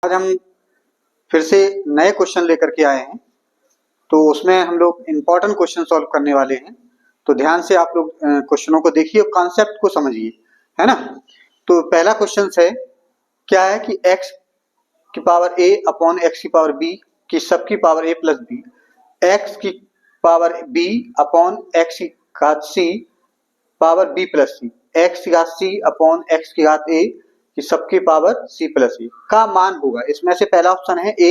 आज हम फिर से नए क्वेश्चन लेकर के आए हैं, तो उसमें हम लोग इम्पोर्टेंट क्वेश्चन सॉल्व करने वाले हैं। तो ध्यान से आप लोग क्वेश्चनों को देखिए और कॉन्सेप्ट को समझिए, है ना। तो पहला क्वेश्चन है, क्या है कि x की पावर a अपॉन x की पावर b की सबकी power a plus b, x की पावर b अपॉन x की घात c power b plus c, x की घात c अपॉन x की घात a कि सबकी पावर c प्लस ए का मान होगा। इसमें से पहला ऑप्शन है ए,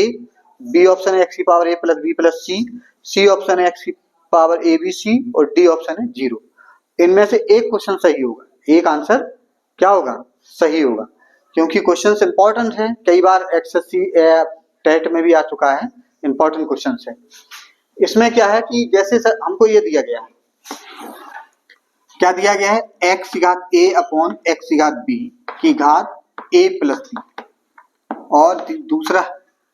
बी ऑप्शन है एक्स की पावर ए प्लस बी प्लस सी, सी ऑप्शन है एक्स की पावर ए बी सी और डी ऑप्शन है 0। इनमें से एक क्वेश्चन सही होगा, एक आंसर क्या होगा, सही होगा, क्योंकि क्वेश्चन इंपॉर्टेंट है, कई बार एसएससी टेट में भी आ चुका है, इंपॉर्टेंट क्वेश्चन है। इसमें क्या है कि जैसे सर हमको ये दिया गया है, क्या दिया गया है, एक्स की घात ए अपॉन एक्स की घात बी की घात ए प्लस बी, और दूसरा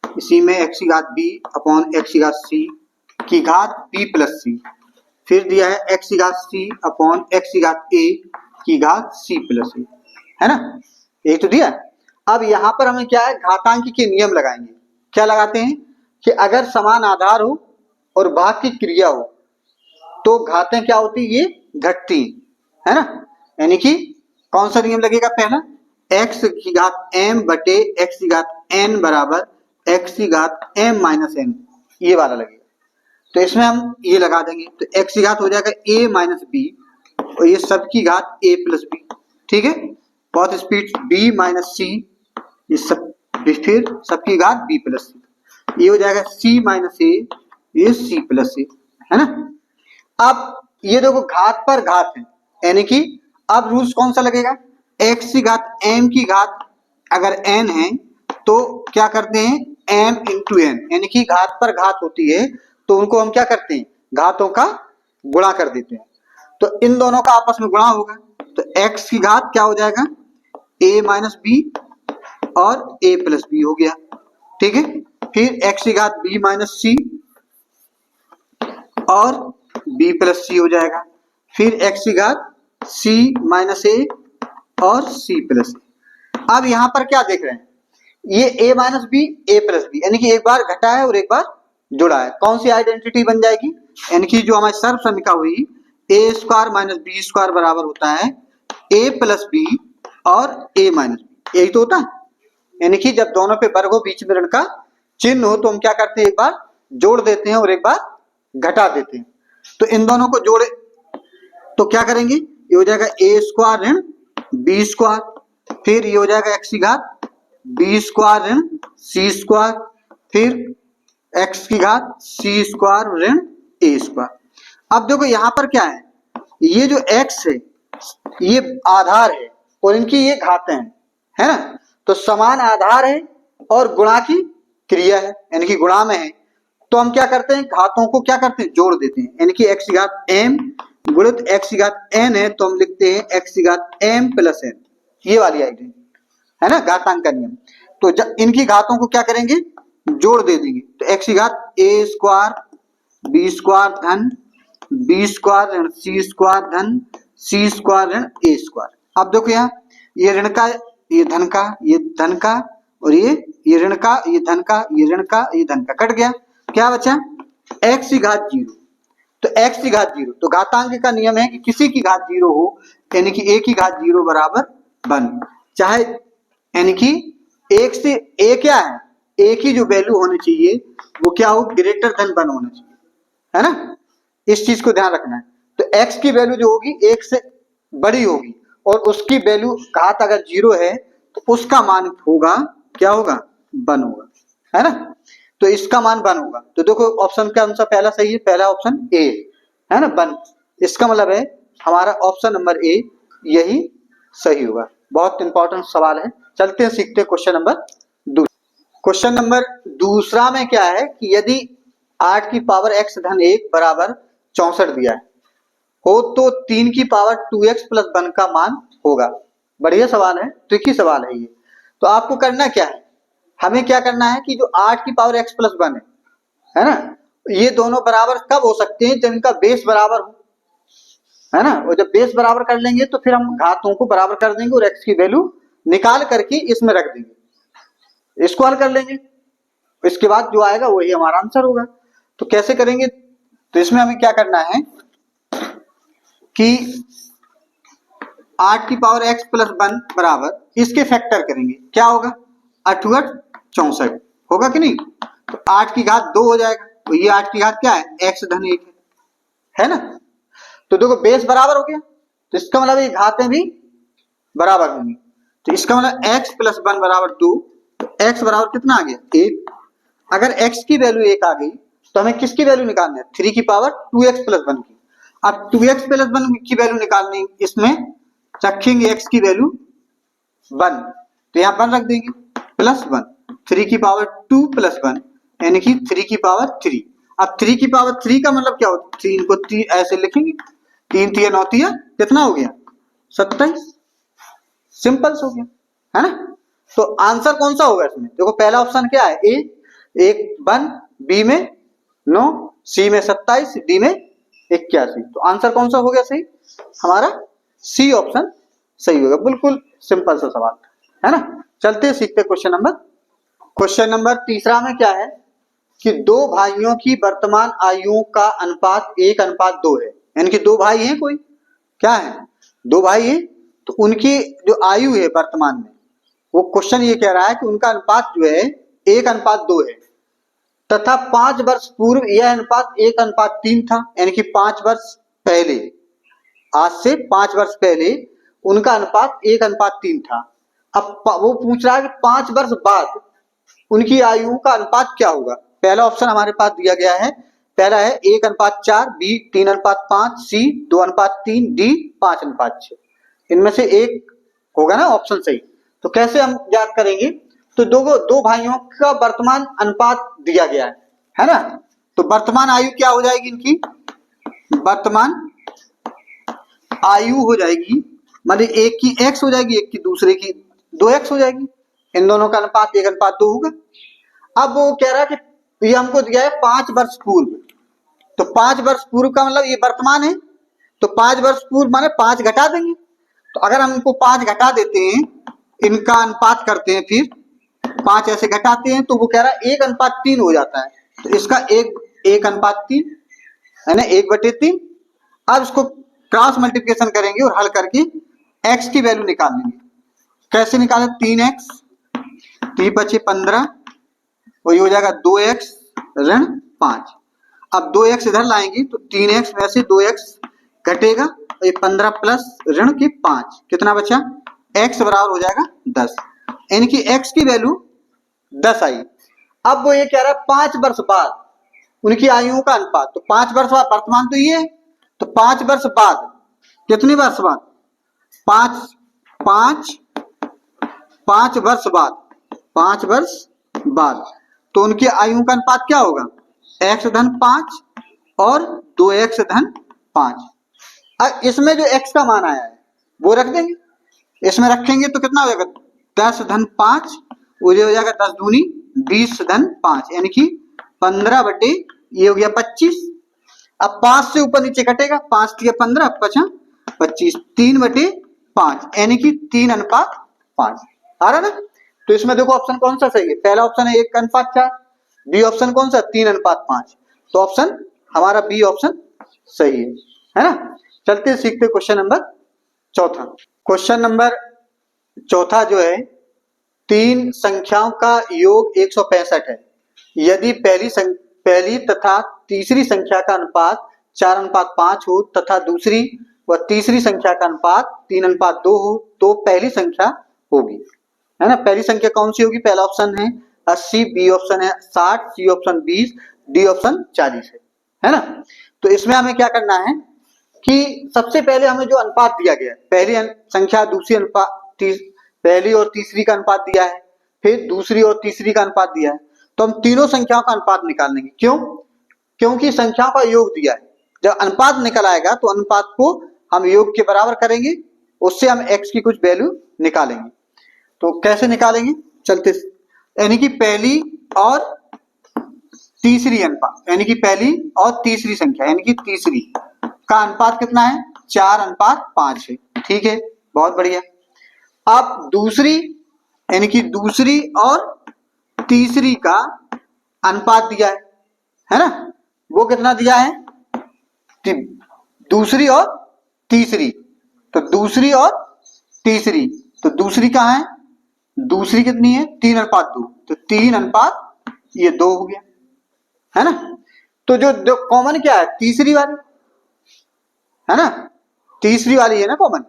इसी में एक्स की घात बी अपॉन एक्स की घात सी की घात बी प्लस सी, फिर दिया है एक्स की घात सी अपॉन एक्स की घात ए की घात सी प्लस ए, है ना, यही तो दिया। अब यहाँ पर हमें क्या है, घातांक के नियम लगाएंगे। क्या लगाते हैं कि अगर समान आधार हो और भाग की क्रिया हो तो घातें क्या होती, ये घटती, है ना। यानी कि कौन सा नियम लगेगा, पहला x की घात m बटे x की घात n बराबर x की घात m माइनस n, ये वाला लगेगा। तो इसमें हम ये लगा देंगे, तो x की घात हो जाएगा a माइनस बी और ये सब की घात a प्लस बी, ठीक है, बहुत स्पीड b माइनस सी, ये सब फिर सबकी घात b प्लस सी, ये हो जाएगा c माइनस a, ये c प्लस a, है ना। अब ये देखो घात पर घात है, यानी कि अब रूल्स कौन सा लगेगा, x की घात m की घात अगर n है तो क्या करते हैं, m इंटू n, यानी कि घात पर घात होती है तो उनको हम क्या करते हैं, घातों का गुणा कर देते हैं। तो इन दोनों का आपस में गुणा होगा, तो x की घात क्या हो जाएगा, a माइनस बी और a प्लस बी हो गया, ठीक है। फिर x की घात b माइनस सी और b प्लस सी हो जाएगा, फिर x की घात c माइनस a और c प्लस ए। अब यहाँ पर क्या देख रहे हैं, ये a minus b a plus b, यानी कि एक बार घटा है और एक बार जुड़ा है, कौन सी आइडेंटिटी बन जाएगी, यानी कि जो हमारी सर्व समीका हुई a square minus b square बराबर होता है a प्लस बी और a माइनस बी, यही तो होता है। यानी कि जब दोनों पे वर्ग हो, बीच में ऋण का चिन्ह हो, तो हम क्या करते हैं, एक बार जोड़ देते हैं और एक बार घटा देते हैं। तो इन दोनों को जोड़े तो क्या करेंगे, ये हो जाएगा a स्क्वायर ऋण बी स्क्वायर, फिर ये हो जाएगा x की घात बी स्क्वायर ऋण सी स्क्वायर, फिर x की घात सी स्क्वायर ऋण ए स्क्वायर। अब देखो यहाँ पर क्या है, ये जो x है ये आधार है और इनकी ये घातें हैं, है ना। तो समान आधार है और गुणा की क्रिया है, यानी कि गुणा में है, तो हम क्या करते हैं, घातों को क्या करते हैं, जोड़ देते हैं, यानी कि x की घात m गुणित x की घात n है तो हम लिखते हैं x की घात m प्लस n, ये वाली आइडेंटिटी, है ना, घातांक का नियम। तो जब इनकी घातों को क्या करेंगे, जोड़ दे देंगे, तो x की घात a स्क्वायर b स्क्वायर धन b स्क्वायर ऋण c स्क्वायर धन c स्क्वायर ऋण a स्क्वायर। अब देखो यहाँ ये ऋण का, ये धन का, ये धन का, और ये ऋण का, ये धन का, ये ऋण का, ये धन का, कट गया, क्या बचा, x की घात 0, तो x की घात 0, तो घातांक का नियम है कि किसी की घात 0 हो, यानी कि a की घात 0 बराबर 1, चाहे यानी कि एक से a क्या है, a की जो वैल्यू होनी चाहिए वो क्या हो, ग्रेटर देन 1 होना चाहिए, है ना, इस चीज को ध्यान रखना है। तो x की वैल्यू जो होगी 1 से बड़ी होगी और उसकी वैल्यू घात अगर 0 है तो उसका मान होगा, क्या होगा, 1 होगा, है ना। तो इसका मान 1 होगा, तो देखो ऑप्शन का आंसर पहला सही है, पहला ऑप्शन ए है ना, 1। इसका मतलब है हमारा ऑप्शन नंबर ए यही सही होगा। बहुत इंपॉर्टेंट सवाल है, चलते हैं सीखते हैं क्वेश्चन नंबर दूसरा। क्वेश्चन नंबर दूसरा में क्या है कि यदि 8 की पावर x धन 1 बराबर 64 दिया है हो तो 3 की पावर 2x प्लस 1 का मान होगा। बढ़िया सवाल है, ट्रिकी सवाल है ये। तो आपको करना क्या है, हमें क्या करना है कि जो 8 की पावर x प्लस 1 है ना, ये दोनों बराबर कब हो सकते हैं, जब इनका बेस बराबर हो, है ना। और जब बेस बराबर कर लेंगे तो फिर हम घातों को बराबर कर देंगे और x की वैल्यू निकाल करके इसमें रख देंगे, इसको हल कर लेंगे, इसके बाद जो आएगा वही हमारा आंसर होगा। तो कैसे करेंगे, तो इसमें हमें क्या करना है कि 8 की पावर x प्लस 1 बराबर इसके फैक्टर करेंगे, क्या होगा 8 64 होगा कि नहीं। तो 8 की घात 2 हो जाएगा, तो ये 8 की घात क्या है x धन 1 है ना। तो देखो बेस बराबर हो गया, तो इसका मतलब ये घातें भी बराबर होंगी। तो इसका मतलब x प्लस 1 बराबर 2, तो x बराबर कितना आ गया 1। अगर x की वैल्यू 1 आ गई तो हमें किसकी वैल्यू निकालनी है 3 की पावर 2x प्लस 1 की। अब 2x प्लस 1 की वैल्यू निकालनी, इसमें रखेंगे x की वैल्यू 1, तो यहाँ पर रख देंगे प्लस 1, 3 की पावर 2 प्लस 1 यानी कि 3 की पावर 3। अब 3 की पावर 3 का मतलब क्या होता है, 3 को 3 ऐसे लिखेंगे, 3 3 9 3 कितना हो गया 27, सिंपल हो गया है ना। तो आंसर कौन सा होगा इसमें, देखो पहला ऑप्शन क्या है ए 1 बी में 9, सी में 27, डी में 81। तो आंसर कौन सा हो गया सही, हमारा सी ऑप्शन सही होगा। बिल्कुल सिंपल सा सवाल है ना। चलते सीखते क्वेश्चन नंबर तीसरा में क्या है कि दो भाइयों की वर्तमान आयु का अनुपात 1:2 है, यानी कि दो भाई हैं, कोई क्या है दो भाई हैं, तो उनकी जो आयु है वर्तमान में, वो क्वेश्चन ये कह रहा है कि उनका अनुपात जो है 1:2 है, तथा 5 वर्ष पूर्व यह अनुपात 1:3 था, यानी कि 5 वर्ष पहले, आज से 5 वर्ष पहले उनका अनुपात 1:3 था। अब वो पूछ रहा है कि 5 वर्ष बाद उनकी आयु का अनुपात क्या होगा। पहला ऑप्शन हमारे पास दिया गया है, पहला है 1:4, बी 3:5, सी 2:3, डी 5:6। इनमें से एक होगा ना ऑप्शन सही। तो कैसे हम याद करेंगे, तो दो भाइयों का वर्तमान अनुपात दिया गया है ना। तो वर्तमान आयु क्या हो जाएगी इनकी, वर्तमान आयु हो जाएगी, मतलब एक की x हो जाएगी, एक की दूसरे की 2x हो जाएगी, इन दोनों का अनुपात 1:2 होगा। अब वो कह रहा है कि ये हमको दिया है 5 वर्ष पूर्व, तो 5 वर्ष पूर्व का मतलब ये वर्तमान है, तो 5 वर्ष पूर्व माने 5 घटा देंगे। तो अगर हम इनको 5 घटा देते हैं, इनका अनुपात करते हैं, फिर 5 ऐसे घटाते हैं, तो वो कह रहा है 1:3 हो जाता है। तो इसका 1:3 है ना, 1/3। अब इसको क्रॉस मल्टीप्लिकेशन करेंगे और हल करके x की वैल्यू निकाल लेंगे। कैसे निकालें, 3x 3 × 5 = 15, और ये हो जाएगा 2x ऋण 5। अब 2x इधर लाएंगे तो 3x में से 2x घटेगा, और ये 15 प्लस ऋण के 5 कितना बचा, x बराबर हो जाएगा 10, यानी कि x की वैल्यू 10 आई। अब वो ये कह रहा है 5 वर्ष बाद उनकी आयु का अनुपात, तो 5 वर्ष बाद, वर्तमान तो ये है, तो 5 वर्ष बाद कितने वर्ष बाद, 5 वर्ष बाद, 5 वर्ष बाद, तो उनकी आयु का अनुपात क्या होगा x/5 और 2x धन 5। अब इसमें जो x का मान आया है वो रख देंगे, इसमें रखेंगे तो कितना हो जाएगा 10/5, वो हो जाएगा 10 दूनी 20/5, यानी कि 15 ये हो गया 25। अब 5 से ऊपर नीचे कटेगा, 5 × 15 = 25, 3/5 यानी कि 3:5 आ रहा ना। तो इसमें देखो ऑप्शन कौन सा सही है, पहला ऑप्शन है 1:4, बी ऑप्शन कौन सा 3:5, तो ऑप्शन हमारा बी ऑप्शन सही है ना। चलते सीखते क्वेश्चन नंबर चौथा। क्वेश्चन नंबर चौथा जो है, 3 संख्याओं का योग 165 है, यदि पहली तथा तीसरी संख्या का अनुपात 4:5 हो तथा दूसरी व तीसरी संख्या का अनुपात 3:2 हो, तो पहली संख्या होगी, है ना। पहली संख्या कौन सी होगी, पहला ऑप्शन है 80, बी ऑप्शन है 60, सी ऑप्शन 20, डी ऑप्शन 40 है ना। तो इसमें हमें क्या करना है कि सबसे पहले हमें जो अनुपात दिया गया है, पहली संख्या दूसरी अनुपात, पहली और तीसरी का अनुपात दिया है, फिर दूसरी और तीसरी का अनुपात दिया है, तो हम तीनों संख्याओं का अनुपात निकाल लेंगे। क्यों, क्योंकि संख्याओं का योग दिया है, जब अनुपात निकल आएगा तो अनुपात को हम योग के बराबर करेंगे, उससे हम x की कुछ वैल्यू निकालेंगे। तो कैसे निकालेंगे, चलते, यानी कि पहली और तीसरी अनुपात, यानी कि पहली और तीसरी संख्या, यानी कि तीसरी का अनुपात कितना है 4:5 है, ठीक है, बहुत बढ़िया। अब दूसरी, यानी कि दूसरी और तीसरी का अनुपात दिया है ना। वो कितना दिया है, दूसरी और तीसरी, तो दूसरी और तीसरी, तो दूसरी कहाँ है, दूसरी कितनी है 3:2, तो 3:, ये 2 हो गया, है ना। तो जो कॉमन क्या है, तीसरी वाली है ना, तीसरी वाली है ना कॉमन,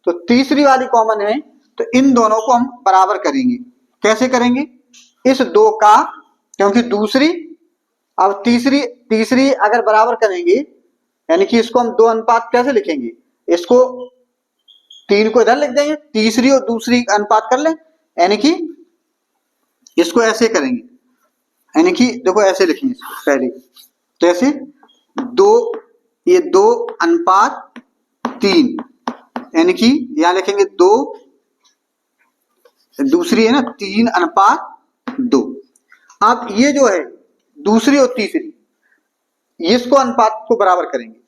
तो तीसरी वाली कॉमन है, तो इन दोनों को हम बराबर करेंगे। कैसे करेंगे, इस 2 का, क्योंकि दूसरी अब तीसरी तीसरी अगर बराबर करेंगे, यानी कि इसको हम 2 कैसे लिखेंगे, इसको 3 को इधर लिख देंगे, तीसरी और दूसरी अनुपात कर लें, यानी कि इसको ऐसे करेंगे, यानी कि देखो ऐसे लिखेंगे पहले, तो ऐसे 2, ये 2:3, यानी कि यहां लिखेंगे 2, दूसरी है ना 3:2। अब ये जो है दूसरी और तीसरी, इसको अनुपात को बराबर करेंगे,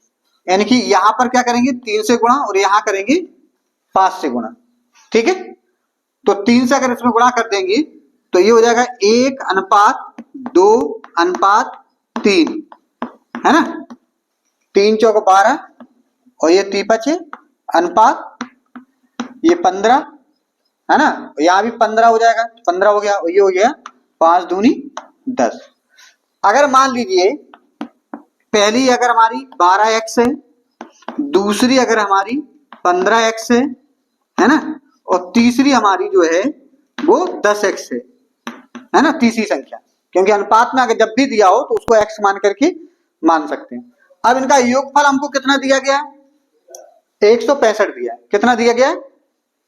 यानी कि यहां पर क्या करेंगे 3 से गुणा और यहां करेंगे 5 से गुणा, ठीक है। तो 3 से अगर इसमें गुणा कर देंगे तो ये हो जाएगा 1:2:3, है ना, 3 चौक 12 और ये 3 5 अनुपात ये 15, है ना, यहां भी 15 हो जाएगा, 15 हो गया, और ये हो गया 5 दूनी 10। अगर मान लीजिए पहली अगर हमारी 12x है, दूसरी अगर हमारी 15x है ना, और तीसरी हमारी जो है वो 10x है ना, तीसरी संख्या, क्योंकि अनुपात में अगर जब भी दिया हो तो उसको x मान करके मान सकते हैं। अब इनका योगफल हमको कितना दिया गया है, 165 दिया है, कितना दिया गया है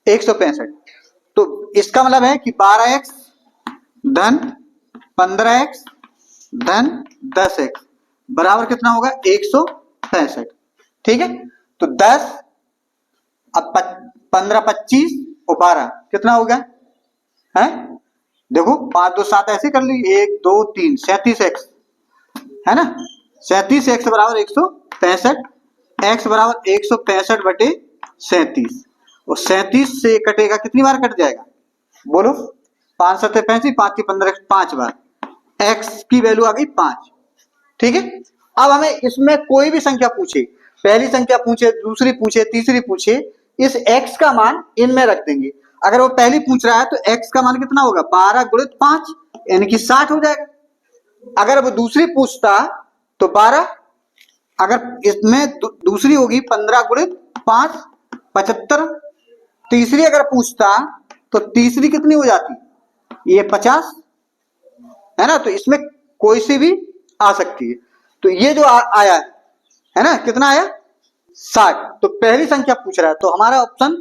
165, तो इसका मतलब है कि 12x धन 15x धन 10x बराबर कितना होगा 165, ठीक है। तो 10, अब 15 25 और 12 कितना हो गया है, देखो 5 2 7 ऐसे कर ली, 1 2 3 37x, है ना, 37x बराबर 165, x बराबर 165 बटे 37, और 37 से कटेगा कितनी बार कट जाएगा, बोलो 5 7 35, 5 की 15, 5 बार, x की वैल्यू आ गई 5, ठीक है। अब हमें इसमें कोई भी संख्या पूछे, पहली संख्या पूछे, दूसरी पूछे, तीसरी पूछे, इस x का मान इनमें रख देंगे। अगर वो पहली पूछ रहा है तो x का मान कितना होगा 12 गुणित 5, यानी कि 60 हो जाएगा। अगर वो दूसरी पूछता तो 12, अगर इसमें दूसरी होगी 15 गुणित 5 75, तीसरी अगर पूछता तो तीसरी कितनी हो जाती, ये 50, है ना, तो इसमें कोई सी भी आ सकती है। तो ये जो आया है ना, कितना आया 60, तो पहली संख्या पूछ रहा है, तो हमारा ऑप्शन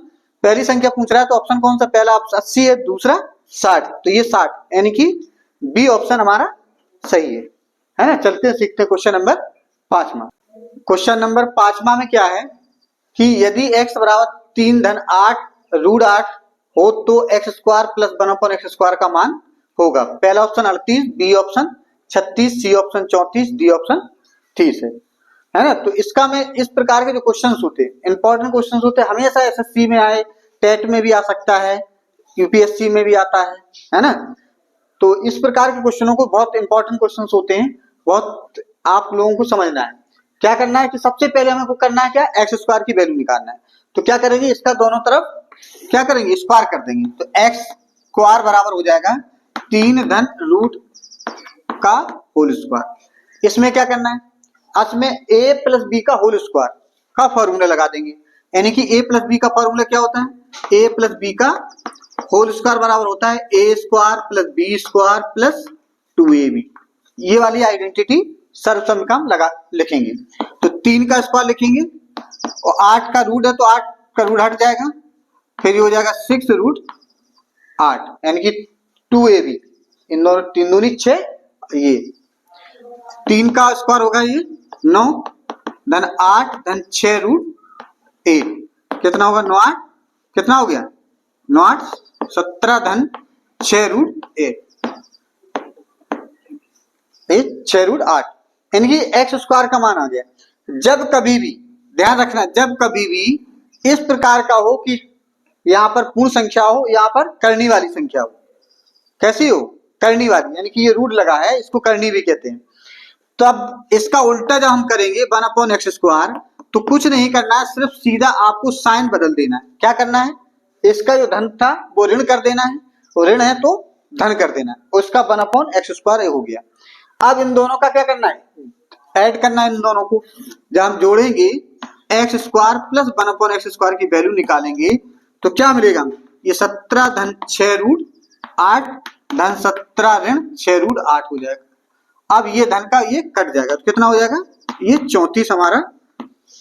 पहली संख्या पूछ रहा है, तो ऑप्शन कौन सा, पहला ऑप्शन 80 है, दूसरा 60, तो ये 60, यानी कि बी ऑप्शन हमारा सही है ना। चलते हैं सीखते हैं क्वेश्चन नंबर 5वां। क्वेश्चन नंबर 5वां में क्या है कि यदि x बराबर 3 धन 8 रूट 8 हो तो x स्क्वायर प्लस 1/x² का मान होगा। पहला option 38, B option 36, C option 34, D option 30 है ना। तो इसका में इस प्रकार के जो क्वेश्चंस होते हैं, इंपॉर्टेंट क्वेश्चंस होते हैं, हमेशा एसएससी में आए, टेट में भी आ सकता है, यूपीएससी में भी आता है ना। तो इस प्रकार के क्वेश्चनों को बहुत इंपॉर्टेंट क्वेश्चंस होते हैं, बहुत आप लोगों को समझना है। क्या करना है कि सबसे पहले हमें को करना है क्या, एक्स स्क्वायर की वैल्यू निकालना है। तो क्या करेंगे, इसका दोनों तरफ क्या करेंगे, स्क्वायर कर देंगे, तो एक्स स्क्वायर बराबर हो जाएगा 3 धन रूट का होल स्क्वायर। इसमें क्या करना है, इसमें a प्लस बी का होल स्क्वायर का फॉर्मूला लगा देंगे, यानी कि a प्लस बी का फॉर्मूला क्या होता है, a प्लस बी का होल स्क्वायर बराबर होता है a square plus b square plus 2ab। ये वाली आइडेंटिटी सर्वसम्मकम लगा लिखेंगे, तो 3 का स्क्वायर लिखेंगे और 8 का रूट है तो 8 का रूट हट जाएगा, फिर ये हो जाएगा 6 रूट 8, यानी कि 2ab, इन दोनों 3 दूनी 6, ये 3 का स्क्वायर होगा ये 9 धन 8 धन 6 रूट 8, कितना होगा 9 8, कितना हो गया 9 8 17 धन 6 रूट 8, 6 रूट 8, यानी कि एक्स स्क्वायर का मान आ गया। जब कभी भी ध्यान रखना, जब कभी भी इस प्रकार का हो कि यहाँ पर पूर्ण संख्या हो, यहाँ पर करने वाली संख्या हो, कैसी हो, करनी वाली, यानी कि ये रूट लगा है, इसको करनी भी कहते हैं। तो अब इसका उल्टा जब हम करेंगे 1/x², तो कुछ नहीं करना है, सिर्फ सीधा आपको साइन बदल देना है। क्या करना है, इसका जो धन था वो ऋण कर देना है, और ऋण है तो धन कर देना है, उसका 1/x² हो गया। अब इन दोनों का क्या करना है, ऐड करना है इन दोनों को। जब हम जोड़ेंगे x² प्लस 1/x² की वैल्यू निकालेंगे तो क्या मिलेगा, ये 17 धन 6 रूट 8 धन 17 ऋण 6 रूट 8 हो जाएगा। अब ये धन का ये कट जाएगा तो कितना हो जाएगा, ये 34 हमारा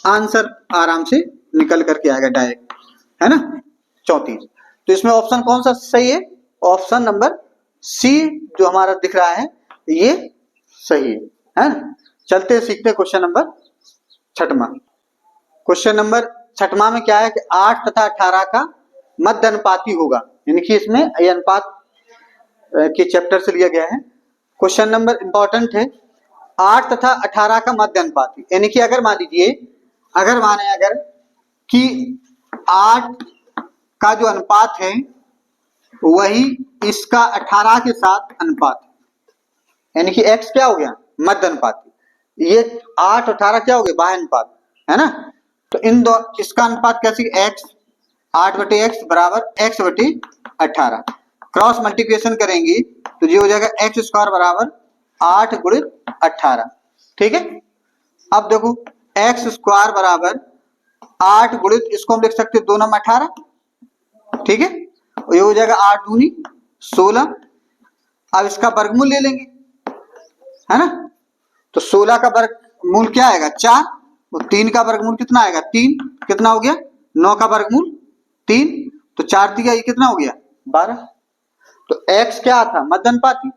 आंसर आराम से निकल करके आएगा डायरेक्ट, है ना 34। तो इसमें ऑप्शन कौन सा सही है, ऑप्शन नंबर सी जो हमारा दिख रहा है ये सही है ना। चलते सीखते क्वेश्चन नंबर 6वां। क्वेश्चन नंबर 6वां में क्या है कि 8 तथा 18 का मध्य अनुपाती होगा, यानी कि इसमें ये अनुपात के चैप्टर से लिया गया है। क्वेश्चन नंबर इंपॉर्टेंट है, 8 तथा 18 का मध्य अनुपाती, यानी कि अगर मान लीजिए अगर कि 8 का जो अनुपात है वही इसका 18 के साथ अनुपात है, यानी कि x क्या हो गया, मध्य अनुपाती, ये 8 18 क्या हो गया, बाह्य अनुपात, है ना। तो इन दो इसका अनुपात कैसे, x 8/x बराबर x/18, क्रॉस मल्टीप्लिकेशन करेंगे तो ये हो जाएगा x² बराबर 8 गुणित 18, ठीक है। अब देखो x² बराबर 8 गुणित, इसको हम लिख सकते हैं 2 9 18, ठीक है, और ये हो जाएगा 8 दूनी 16। अब इसका वर्गमूल ले लेंगे, है ना, तो 16 का वर्गमूल क्या आएगा 4, तो 3 का वर्गमूल कितना आएगा 3, कितना हो गया 9 का वर्गमूल 3, तो 4 दिया ये कितना हो गया 12। तो x क्या था, मध्य अनुपाती,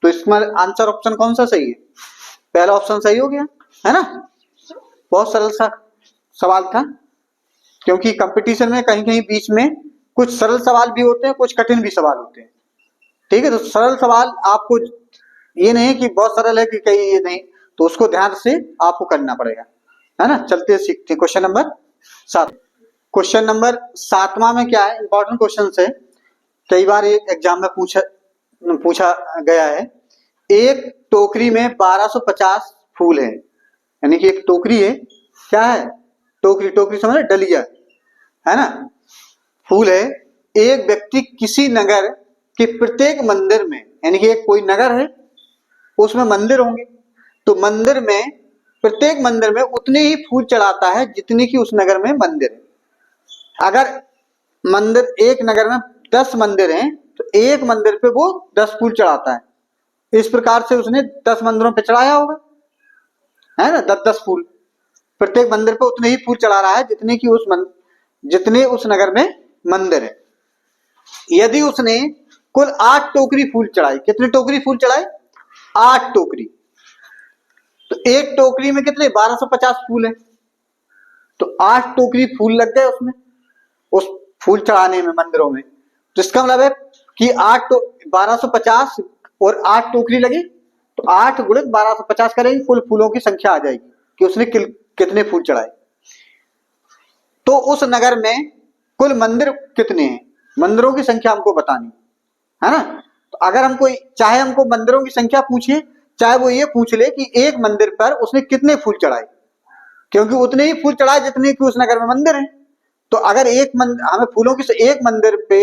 तो इसमें आंसर ऑप्शन कौन सा सही है, पहला ऑप्शन सही हो गया, है ना। बहुत सरल सा सवाल था, क्योंकि कंपटीशन में कहीं कहीं बीच में कुछ सरल सवाल भी होते हैं, कुछ कठिन भी सवाल होते हैं, ठीक है। तो सरल सवाल आपको ये नहीं कि बहुत सरल है कि कहीं ये नहीं, तो उसको ध्यान से आपको करना पड़ेगा, है ना। चलते सीखते हैं क्वेश्चन नंबर 7। क्वेश्चन नंबर 7वां में क्या है, इंपॉर्टेंट क्वेश्चन है, कई बार ये एग्जाम में पूछा गया है। एक टोकरी में 1250 फूल है, यानी कि एक टोकरी है, क्या है टोकरी, टोकरी समझ डलिया, है ना, फूल है। एक व्यक्ति किसी नगर के प्रत्येक मंदिर में, यानी कि एक कोई नगर है उसमें मंदिर होंगे, तो मंदिर में प्रत्येक मंदिर में उतने ही फूल चढ़ाता है जितने की उस नगर में मंदिर है। अगर मंदिर एक नगर में 10 मंदिर हैं तो एक मंदिर पे वो 10 फूल चढ़ाता है। इस प्रकार से उसने 10 मंदिरों पे चढ़ाया होगा, है ना, 10-10 फूल, प्रत्येक मंदिर पे उतने ही फूल चढ़ा रहा है जितने की जितने उस नगर में मंदिर है। यदि उसने कुल 8 टोकरी फूल चढ़ाई, कितने टोकरी फूल चढ़ाए 8 टोकरी, तो एक टोकरी में कितने 1250 फूल है, तो 8 टोकरी फूल लग गए उसमें, उस फूल चढ़ाने में मंदिरों में। तो इसका मतलब है कि 1250 और 8 टोकरी लगी, तो 8 गुणित 1250 करेंगे, कुल फूलों की संख्या आ जाएगी कि उसने कितने फूल चढ़ाए। तो उस नगर में कुल मंदिर कितने हैं, मंदिरों की संख्या हमको बतानी है ना। तो अगर हमको चाहे हमको मंदिरों की संख्या पूछे, चाहे वो ये पूछ ले कि एक मंदिर पर उसने कितने फूल चढ़ाए, क्योंकि उतने ही फूल चढ़ाए जितने की उस नगर में मंदिर है। तो अगर हमें फूलों की एक मंदिर पे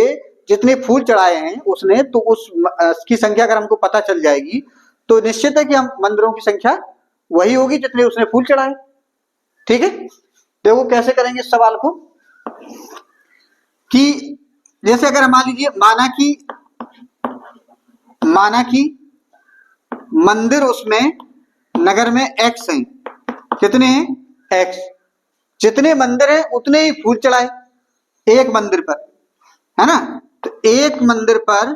जितने फूल चढ़ाए हैं उसने, तो उसकी संख्या अगर हमको पता चल जाएगी तो निश्चित है कि हम मंदिरों की संख्या वही होगी जितने उसने फूल चढ़ाए, ठीक है। देखो कैसे करेंगे इस सवाल को, कि जैसे अगर मान लीजिए माना कि मंदिर उसमें नगर में x हैं, कितने हैं x, जितने मंदिर है उतने ही फूल चढ़ाए एक मंदिर पर, है ना। तो एक मंदिर पर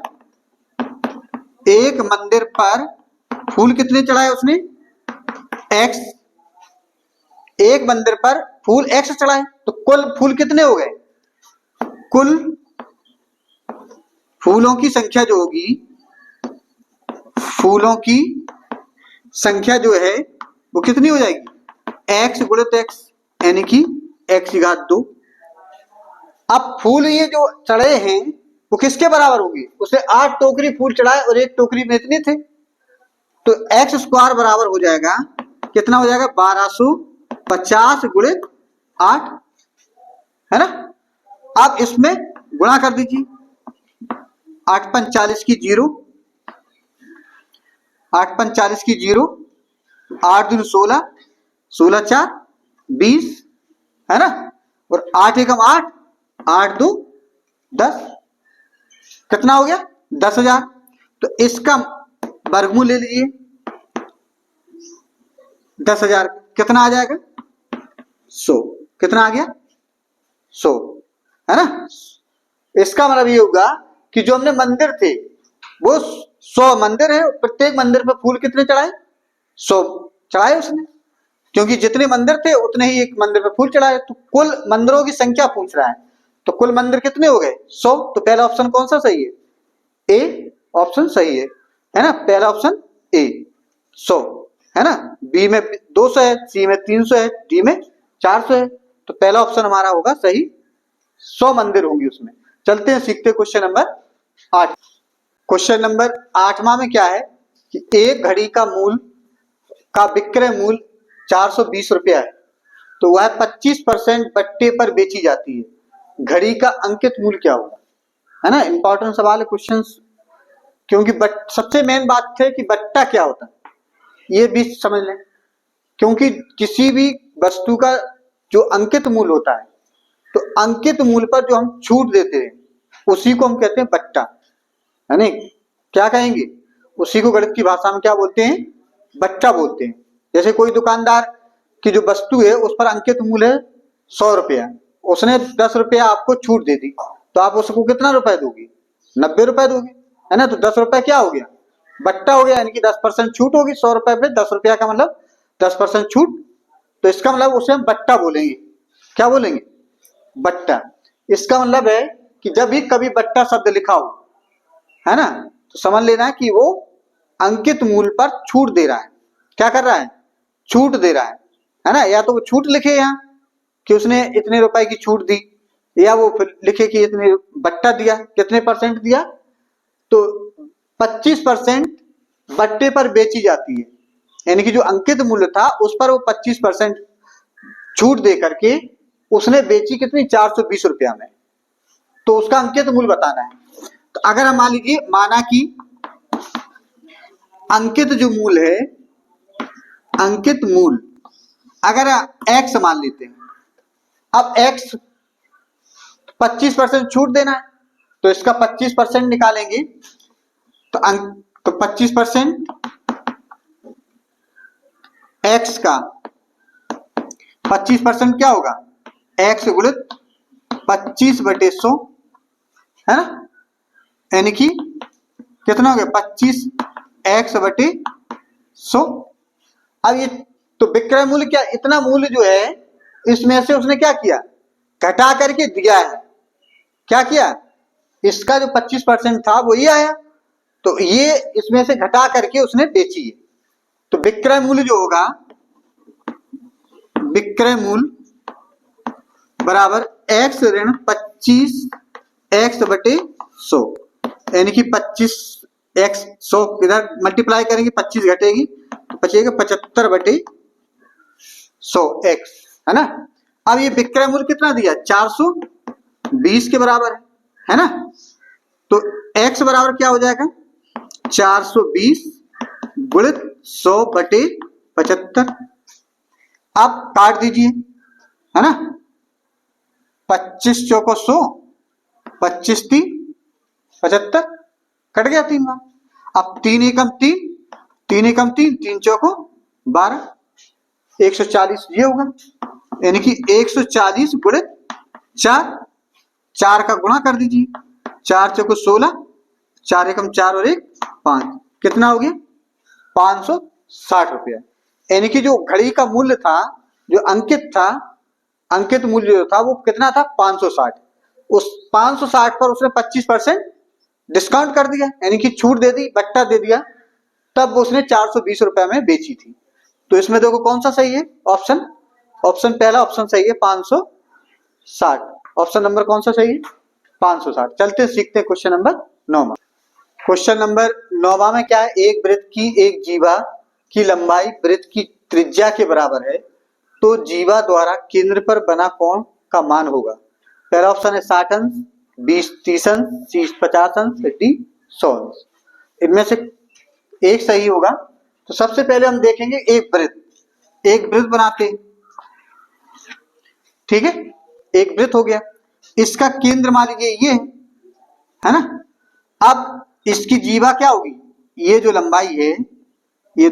फूल कितने चढ़ाए उसने x, एक मंदिर पर फूल x चढ़ाए, तो कुल फूल कितने हो गए, कुल फूलों की संख्या जो होगी, फूलों की संख्या जो है वो कितनी हो जाएगी x गुणित x, यानी कि x की घात 2। अब फूल ये जो चढ़े हैं वो किसके बराबर होगी? उसने 8 टोकरी फूल चढ़ाए और एक टोकरी में इतने थे, तो एक्स स्क्वायर बराबर हो जाएगा, कितना हो जाएगा? 1250 गुणित 8, है ना। अब इसमें गुणा कर दीजिए, 8 पंच 40 की 0, 8 पंच 40 की 0, 8 दूनी 16, 16 4 20, है ना। और 8 एकम 8, 8 दो 10, कितना हो गया? 10,000। तो इसका वर्गमूल ले लीजिए, 10,000 कितना आ जाएगा? 100। कितना आ गया? 100, है ना। इसका मतलब ये होगा कि जो हमने मंदिर थे वो 100 मंदिर है, प्रत्येक मंदिर पे फूल कितने चढ़ाए? 100 चढ़ाए उसने, क्योंकि जितने मंदिर थे उतने ही एक मंदिर पे फूल चढ़ाए। तो कुल मंदिरों की संख्या पूछ रहा है, तो कुल मंदिर कितने हो गए? 100। तो पहला ऑप्शन कौन सा सही है? ए ऑप्शन सही है ना। पहला ऑप्शन ए 100, है ना। बी में 200 है, सी में 300 है, डी में 400 है। तो पहला ऑप्शन हमारा होगा सही, 100 मंदिर होंगे उसमें। चलते हैं, सीखते हैं क्वेश्चन नंबर 8। क्वेश्चन नंबर 8वां में क्या है कि एक घड़ी का मूल का विक्रय मूल्य 420 रुपया है, तो वह 25% बट्टे पर बेची जाती है। घड़ी का अंकित मूल्य क्या होगा? है ना, इंपॉर्टेंट सवाल है क्वेश्चन, क्योंकि सबसे मेन बात है कि बट्टा क्या होता है, ये भी समझ लें। क्योंकि किसी भी वस्तु का जो अंकित मूल्य होता है, तो अंकित मूल्य पर जो हम छूट देते हैं उसी को हम कहते हैं बट्टा, है ना। क्या कहेंगे? उसी को गणित की भाषा में क्या बोलते हैं? बट्टा बोलते हैं। जैसे कोई दुकानदार की जो वस्तु है उस पर अंकित मूल्य है 100 रुपया, उसने 10 रुपया आपको छूट दे दी, तो आप उसको कितना रुपए दोगे? 90 रुपए दोगे, है ना। तो 10 रुपए क्या हो गया? बट्टा हो गया, यानी कि 10% छूट होगी। 100 रुपए पे 10 रुपया का मतलब 10% छूट, तो इसका मतलब उसे हम बट्टा बोलेंगे। क्या बोलेंगे? बट्टा। इसका मतलब है कि जब भी कभी बट्टा शब्द लिखा हो, है ना, तो समझ लेना है कि वो अंकित मूल्य पर छूट दे रहा है। क्या कर रहा है? छूट दे रहा है ना। या तो वो छूट लिखे यहाँ कि उसने इतने रुपए की छूट दी, या वो फिर लिखे कि इतने बट्टा दिया, कितने परसेंट दिया, तो 25% बट्टे पर बेची जाती है। यानी कि जो अंकित मूल्य था उस पर वो 25% छूट दे करके उसने बेची कितनी? 420 रुपया में। तो उसका अंकित मूल्य बताना है। तो अगर हम मान लीजिए, माना कि अंकित जो मूल्य है, अंकित मूल्य अगर x मान लेते हैं, अब x 25% छूट देना है, तो इसका 25% निकालेंगे, तो 25% x का 25% क्या होगा? x गुणित 25/100, है ना। यानी कि कितना हो गया? 25x/100। अब ये तो विक्रय मूल्य क्या, इतना मूल्य जो है इसमें से उसने क्या किया? घटा करके दिया है। क्या किया? इसका जो 25% था वो ये आया, तो ये इसमें से घटा करके उसने बेची है। तो विक्रय मूल्य जो होगा, विक्रय मूल्य बराबर x ऋण 25x/100, यानी कि 25x 100 इधर मल्टीप्लाई करेंगे, 25 घटेगी तो बचेगा 75/100x, है ना। अब ये विक्रय मूल्य कितना दिया? 420 के बराबर है ना। तो x बराबर क्या हो जाएगा? 420 गुणित 100/75। आप काट दीजिए, है ना। 25 चौको 100, 25 3 75, कट गया 3 बार। अब 3 एकम 3, 3 एकम 3, 3 चौको 12, 140 ये होगा। यानी कि 140 गुणित 4, 4 का गुणा कर दीजिए, 4 चौको 16, 4 एकम 4 और 1 5, कितना हो गया? 560 रुपया। यानी कि जो घड़ी का मूल्य था, जो अंकित था, अंकित मूल्य जो था वो कितना था? 560। उस 560 पर उसने 25% डिस्काउंट कर दिया, यानी कि छूट दे दी, बट्टा दे दिया, तब उसने 420 रुपए में बेची थी। तो इसमें देखो कौन सा सही है? ऑप्शन पहला ऑप्शन सही है, 560। ऑप्शन नंबर कौन सा सही है? 560। चलते सीखते हैं क्वेश्चन नंबर 9। क्वेश्चन नंबर 9 में क्या है, एक वृत्त की एक जीवा की लंबाई वृत्त की त्रिज्या के बराबर है तो जीवा द्वारा केंद्र पर बना कोण का मान होगा। पहला ऑप्शन है 60 अंश, बी 30 अंश, सी 50 अंश, डी 100 अंश। इनमें से एक सही होगा। तो सबसे पहले हम देखेंगे एक वृत्त बनाते हैं। ठीक है, एक वृत्त हो गया, इसका केंद्र मान लीजिए ये है ना। अब इसकी जीवा क्या होगी, ये जो लंबाई है ये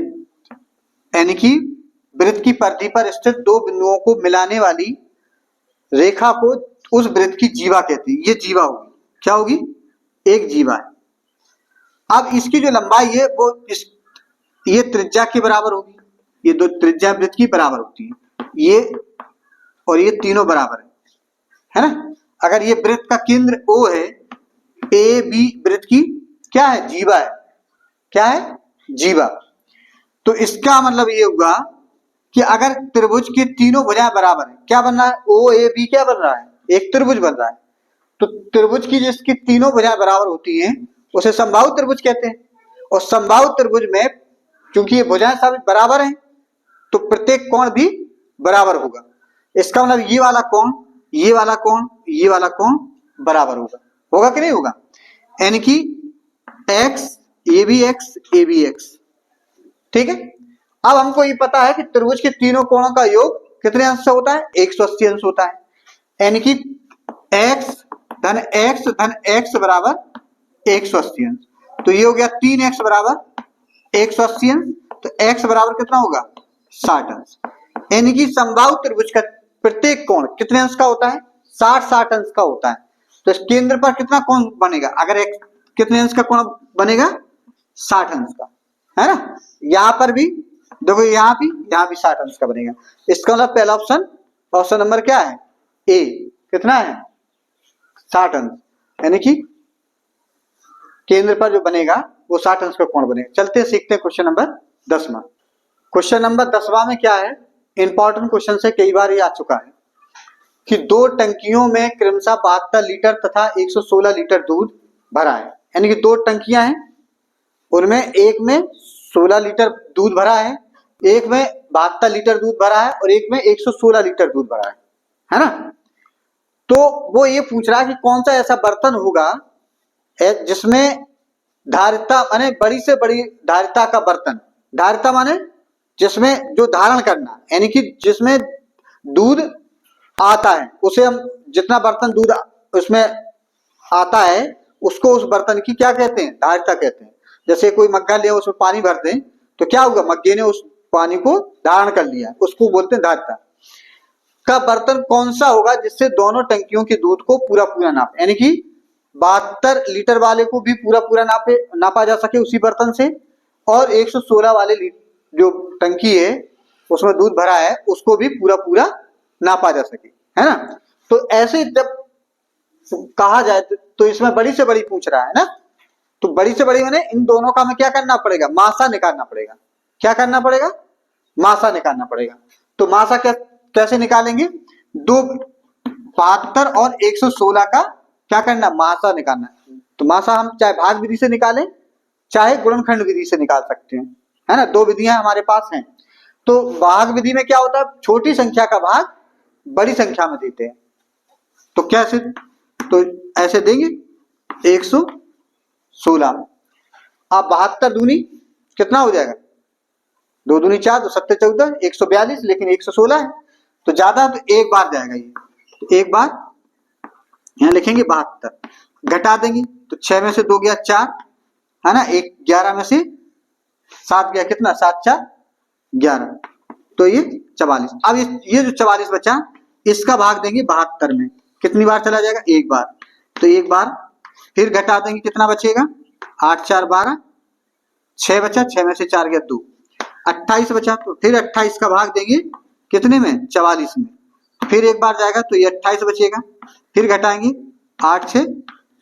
यानी कि वृत्त की परिधि पर स्थित दो बिंदुओं को मिलाने वाली रेखा को उस वृत्त की जीवा कहते हैं। ये जीवा होगी, क्या होगी, एक जीवा है। अब इसकी जो लंबाई है वो ये त्रिज्या के बराबर होगी। ये दो त्रिज्या वृत्त की बराबर होती है, ये और ये तीनों बराबर है ना। अगर ये वृत्त का केंद्र O है, ए बी वृत्त की क्या है, जीवा है। क्या है, जीवा। तो इसका मतलब ये हुआ कि अगर त्रिभुज की तीनों भुजाएं बराबर है, क्या बन रहा है, ओ ए बी क्या बन रहा है, एक त्रिभुज बन रहा है। तो त्रिभुज की जिसकी तीनों भुजाएं बराबर होती हैं उसे समबाहु त्रिभुज कहते हैं। और समबाहु त्रिभुज में क्योंकि ये भुजाएं सभी बराबर हैं तो प्रत्येक कोण भी बराबर होगा। इसका मतलब ये वाला कोण, ये वाला कोण, ये वाला कोण बराबर होगा। होगा कि नहीं होगा, यानी कि x ये भी x ये भी x। ठीक है, अब हमको ये पता है कि त्रिभुज के तीनों कोणों का योग कितने अंश से होता है, 180 अंश होता है। यानी कि x धन x बराबर 180 अंश। तो ये हो गया 3x बराबर 180 अंश। तो x बराबर कितना होगा, 60 अंश। यानी कि समबाहु त्रिभुज का प्रत्येक कोण कितने अंश का होता है, 60 अंश का होता है। तो इस केंद्र पर कितना कोण बनेगा, अगर x कितने अंश का कोण बनेगा, 60 अंश का, है ना। यहां पर भी देखो, यहाँ भी 60 अंश का बनेगा। इसका मतलब पहला ऑप्शन नंबर क्या है, ए, कितना है, 60 अंश। यानी कि केंद्र पर जो बनेगा वो 60 अंश का कोण बनेगा। चलते सीखते हैं क्वेश्चन नंबर 10। क्वेश्चन नंबर 10 में क्या है, इंपॉर्टेंट क्वेश्चन से कई बार ये आ चुका है कि दो टंकियों में क्रमशः 72 लीटर तथा 116 लीटर दूध भरा है। यानी कि दो टंकियां हैं, उनमें एक में 16 लीटर दूध भरा है, एक में 72 लीटर दूध भरा है और एक में 116 लीटर दूध भरा है ना। तो वो ये पूछ रहा है कि कौन सा ऐसा बर्तन होगा जिसमें धारिता माने बड़ी से बड़ी धारिता का बर्तन, धारिता माने जिसमें जो धारण करना, यानी कि जिसमें दूध आता है उसे हम जितना बर्तन दूध उसमें आता है उसको उस बर्तन की क्या कहते हैं, धारिता कहते हैं। जैसे कोई मग्गा लिया उसमें पानी भर दें तो क्या होगा, मग्गे ने उस पानी को धारण कर लिया, उसको बोलते हैं धारिता। का बर्तन कौन सा होगा जिससे दोनों टंकियों के दूध को पूरा पूरा नापे, यानी कि 72 लीटर वाले को भी पूरा पूरा नापा जा सके उसी बर्तन से, और 116 वाले जो टंकी है उसमें दूध भरा है उसको भी पूरा पूरा नापा जा सके, है ना। तो ऐसे जब कहा जाए तो इसमें बड़ी से बड़ी पूछ रहा है ना, तो बड़ी से बड़ी माने इन दोनों का हमें क्या करना पड़ेगा, मासा निकालना पड़ेगा। क्या करना पड़ेगा, मासा निकालना पड़ेगा। तो मासा कैसे निकालेंगे, 72 और 116 का क्या करना, मासा निकालना। तो मासा हम चाहे भाग विधि से निकालें चाहे गुणनखंड विधि से निकाल सकते हैं, है ना। दो विधियां हमारे पास हैं। तो भाग विधि में क्या होता है, छोटी संख्या का भाग बड़ी संख्या में देते हैं। तो कैसे, तो ऐसे देंगे 116। आप 72 दूनी कितना हो जाएगा, 2 दूनी 4, 2 सत्ते 14, 142, लेकिन 116 है तो ज्यादा, तो एक बार जाएगा ये। तो एक बार यहां लिखेंगे 72, घटा देंगे तो 6 में से 2 गया 4, है ना। 11 में से 7 गया कितना, 7 4 11, तो ये 44। अब ये जो 44 बचा इसका भाग देंगे 72 में, कितनी बार चला जाएगा, एक बार। तो एक बार फिर घटा देंगे, कितना बचेगा, 8 4 12, 6 बचा, 6 में से 4 गया 2, 28 बचा। तो फिर 28 का भाग देंगे कितने में, 44 में, फिर एक बार जाएगा तो ये 28 बचेगा, फिर घटाएंगे 8 6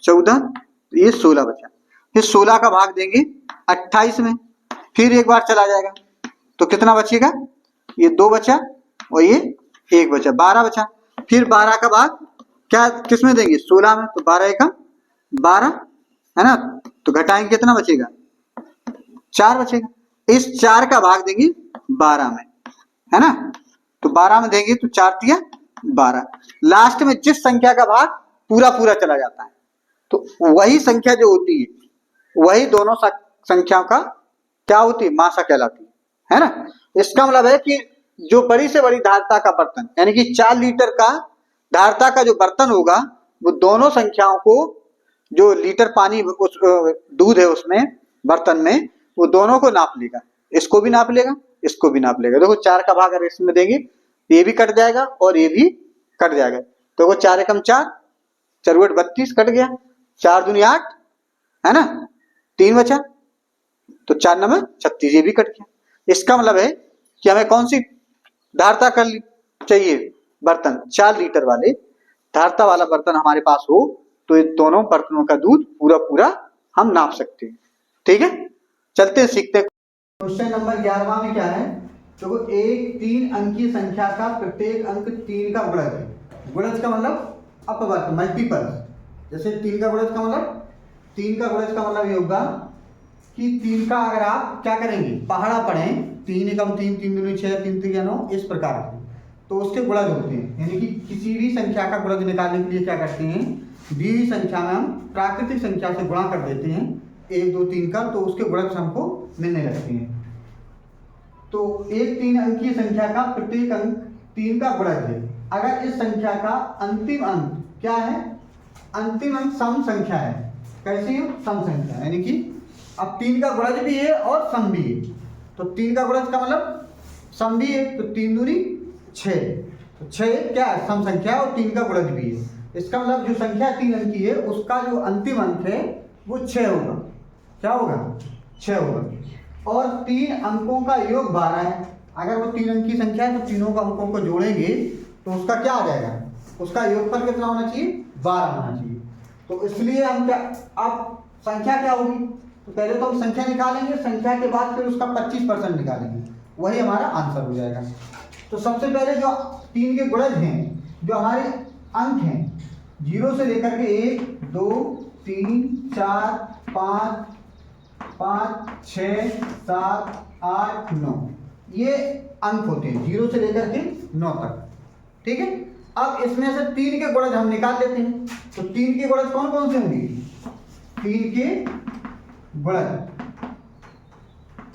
14, तो ये 16 बचा। फिर 16 का भाग देंगे 28 में, फिर एक बार चला जाएगा तो कितना बचेगा, ये 2 बचा और ये 1 बचा, 12 बचा। फिर 12 का भाग क्या किस में देंगे 16 में, तो 12 एकम 12 है ना, तो घटाएंगे कितना बचेगा 4 बचेगा। इस 4 का भाग देंगे 12 में, है ना, तो 12 में देंगे तो 4 दिया 12। लास्ट में जिस संख्या का भाग पूरा पूरा चला जाता है तो वही संख्या जो होती है वही दोनों संख्याओं का क्या होती है मासा कहलाती है ना। इसका मतलब है कि जो बड़ी से बड़ी धारता का बर्तन यानी कि 4 लीटर का धारता का जो बर्तन होगा वो दोनों संख्याओं को, जो लीटर पानी उस दूध है उसमें बर्तन में, वो दोनों को नाप लेगा, इसको भी नाप लेगा इसको भी नाप लेगा। देखो 4 का भाग अगर इसमें देंगे ये भी कट जाएगा और ये भी कट जाएगा, तो वो 4 एकम 4, 4 32 कट गया, 4 दूनी 8 है ना, 3 बचा, तो 4 नंबर 36 ये भी कट गया। इसका मतलब है कि हमें कौन सी धारता कर चाहिए बर्तन, 4 लीटर वाले धारता वाला बर्तन हमारे पास हो तो ये दोनों बर्तनों का दूध पूरा पूरा हम नाप सकते हैं। ठीक है, चलते हैं सीखते हैं। क्वेश्चन नंबर 11वां में क्या है, तो एक 3 अंकीय संख्या का प्रत्येक अंक 3 का गुणज है। गुणज का मतलब अपवर्त मल्टीपल, जैसे 3 का गुणज का मतलब 3 का गुणज का मतलब ये होगा कि 3 का अगर आप क्या करेंगे पहाड़ा पढ़ें 3 एकम 3, 3 दूनी 6, 3 तिया 9 इस प्रकार के, तो उसके गुणज होते हैं। यानी कि किसी भी संख्या का गुणज निकालने के लिए क्या करते हैं, दी हुई संख्या में हम प्राकृतिक संख्या से गुणा कर देते हैं 1 2 3 का, तो उसके गुणज हमको मिलने लगते हैं। तो एक 3 अंकीय संख्या का प्रत्येक अंक 3 का गुणज है अगर इस संख्या का अंतिम अंक क्या है, अंतिम अंक सम संख्या है। कैसी है, सम संख्या, यानी कि अब 3 का गुणज भी है और सम भी है, तो 3 का गुणज का मतलब सम भी है, तो 3 दूनी 6, तो 6 क्या है सम संख्या और 3 का गुणज भी है। इसका मतलब जो संख्या 3 अंक की है उसका जो अंतिम अंक है वो 6 होगा। क्या होगा 6 होगा। और 3 अंकों का योग 12 है। अगर वो 3 अंक की संख्या है तो तीनों का अंकों को जोड़ेंगे तो उसका क्या आ जाएगा, उसका योगफल कितना होना चाहिए 12 होना चाहिए। तो इसलिए हम क्या, अब संख्या क्या होगी, तो पहले तो हम संख्या निकालेंगे, संख्या के बाद फिर उसका 25% निकालेंगे, वही हमारा आंसर हो जाएगा। तो सबसे पहले जो 3 के गुणज हैं, जो हमारे अंक हैं 0 से लेकर के 1 2 3 4 5 5 6 7 8 9 ये अंक होते हैं 0 से लेकर के 9 तक। ठीक है, अब इसमें से 3 के गुणज हम निकाल लेते हैं। तो 3 के गुणज कौन कौन से होंगे, 3 के गुणज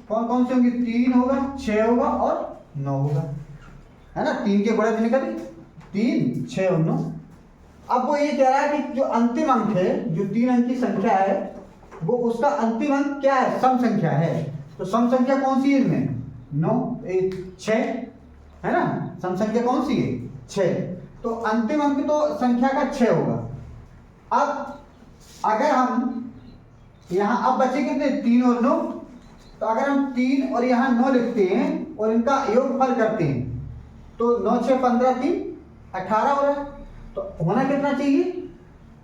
कौन कौन से होंगे, 3 होगा 6 होगा और 9 होगा, है ना। 3 के गुणज निकले 3 6 और 9। अब वो ये कह रहा है कि जो अंतिम अंक है, जो 3 अंक की संख्या है वो उसका अंतिम अंक क्या है, सम संख्या है। तो सम संख्या कौन सी है इसमें 9 6 है ना, सम संख्या कौन सी है 6, तो अंतिम अंक तो संख्या का 6 होगा। अब अगर हम यहाँ अब बचे कितने 3 और 9, तो अगर हम 3 और यहाँ 9 लिखते हैं और इनका योगफल करते हैं तो 9 6 15 3 18 हो रहा है। तो होना कितना चाहिए,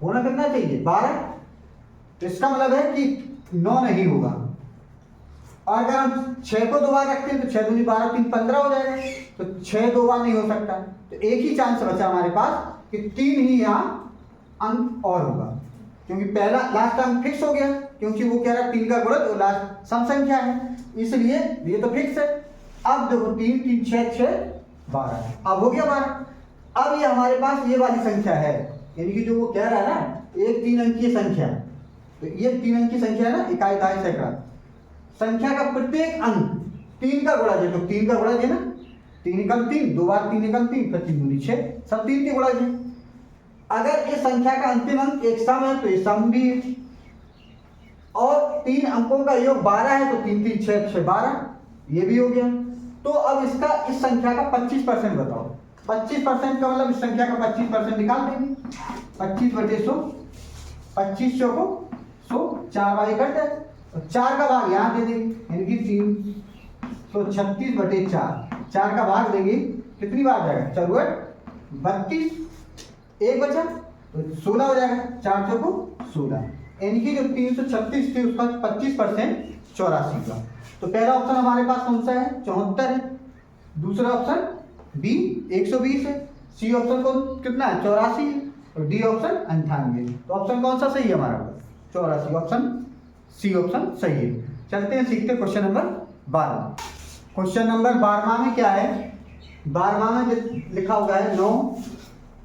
होना कितना चाहिए 12। तो इसका मतलब है कि 9 नहीं होगा। और अगर हम 6 को 2 बार रखते हैं तो 6 दूनी 12 3 15 हो जाएगा, तो 6 2 बार नहीं हो सकता। तो एक ही चांस बचा हमारे पास कि 3 ही यहाँ अंक और होगा, क्योंकि पहला लास्ट अंक फिक्स हो गया, क्योंकि वो कह रहा है 3 का गुणज और लास्ट सम संख्या है, इसलिए ये तो फिक्स है। अब देखो 3 3 6 6 12, अब हो गया 12। अब ये हमारे पास ये वाली संख्या है, यानी कि जो वो कह रहा है ना एक 3 अंकीय संख्या, तो ये 3 अंकीय संख्या है ना, इकाई दहाई सैकड़ा, संख्या का प्रत्येक अंक 3 का गुणज है। तो 3 का गुणज है ना, 3 एकम 3, 2 बार 3 एकम 3, फिर 3 दूनी 6, सब 3 के गुणज है। अगर इस संख्या का अंतिम अंक एक सम है तो ये सम भी है, और 3 अंकों का योग 12 है तो 3 3 6 6 12 ये भी हो गया। तो अब इसका इस संख्या का 25% बताओ। 25% का मतलब इस संख्या का 25% निकाल देंगे, 25 बटे 100, 25 को 100 4 बाई कट जाए, और 4 का भाग यहाँ दे देंगे, यानी कि 336 बटे 4, 4 का भाग देंगे कितनी बार जाएगा 4 32, एक बचा तो 16 हो जाएगा, 4 को 16, यानी कि जो 336 थी उसका 25% 84 का। तो पहला ऑप्शन हमारे पास कौन सा है 74 है, दूसरा ऑप्शन बी 120 है, सी ऑप्शन कौन कितना है 84 है। और डी ऑप्शन 98। तो ऑप्शन कौन सा सही है हमारा? 84। ऑप्शन सी ऑप्शन सही है। चलते हैं सीखते क्वेश्चन नंबर 12। क्वेश्चन नंबर 12 में क्या है? 12 में लिखा हुआ है 9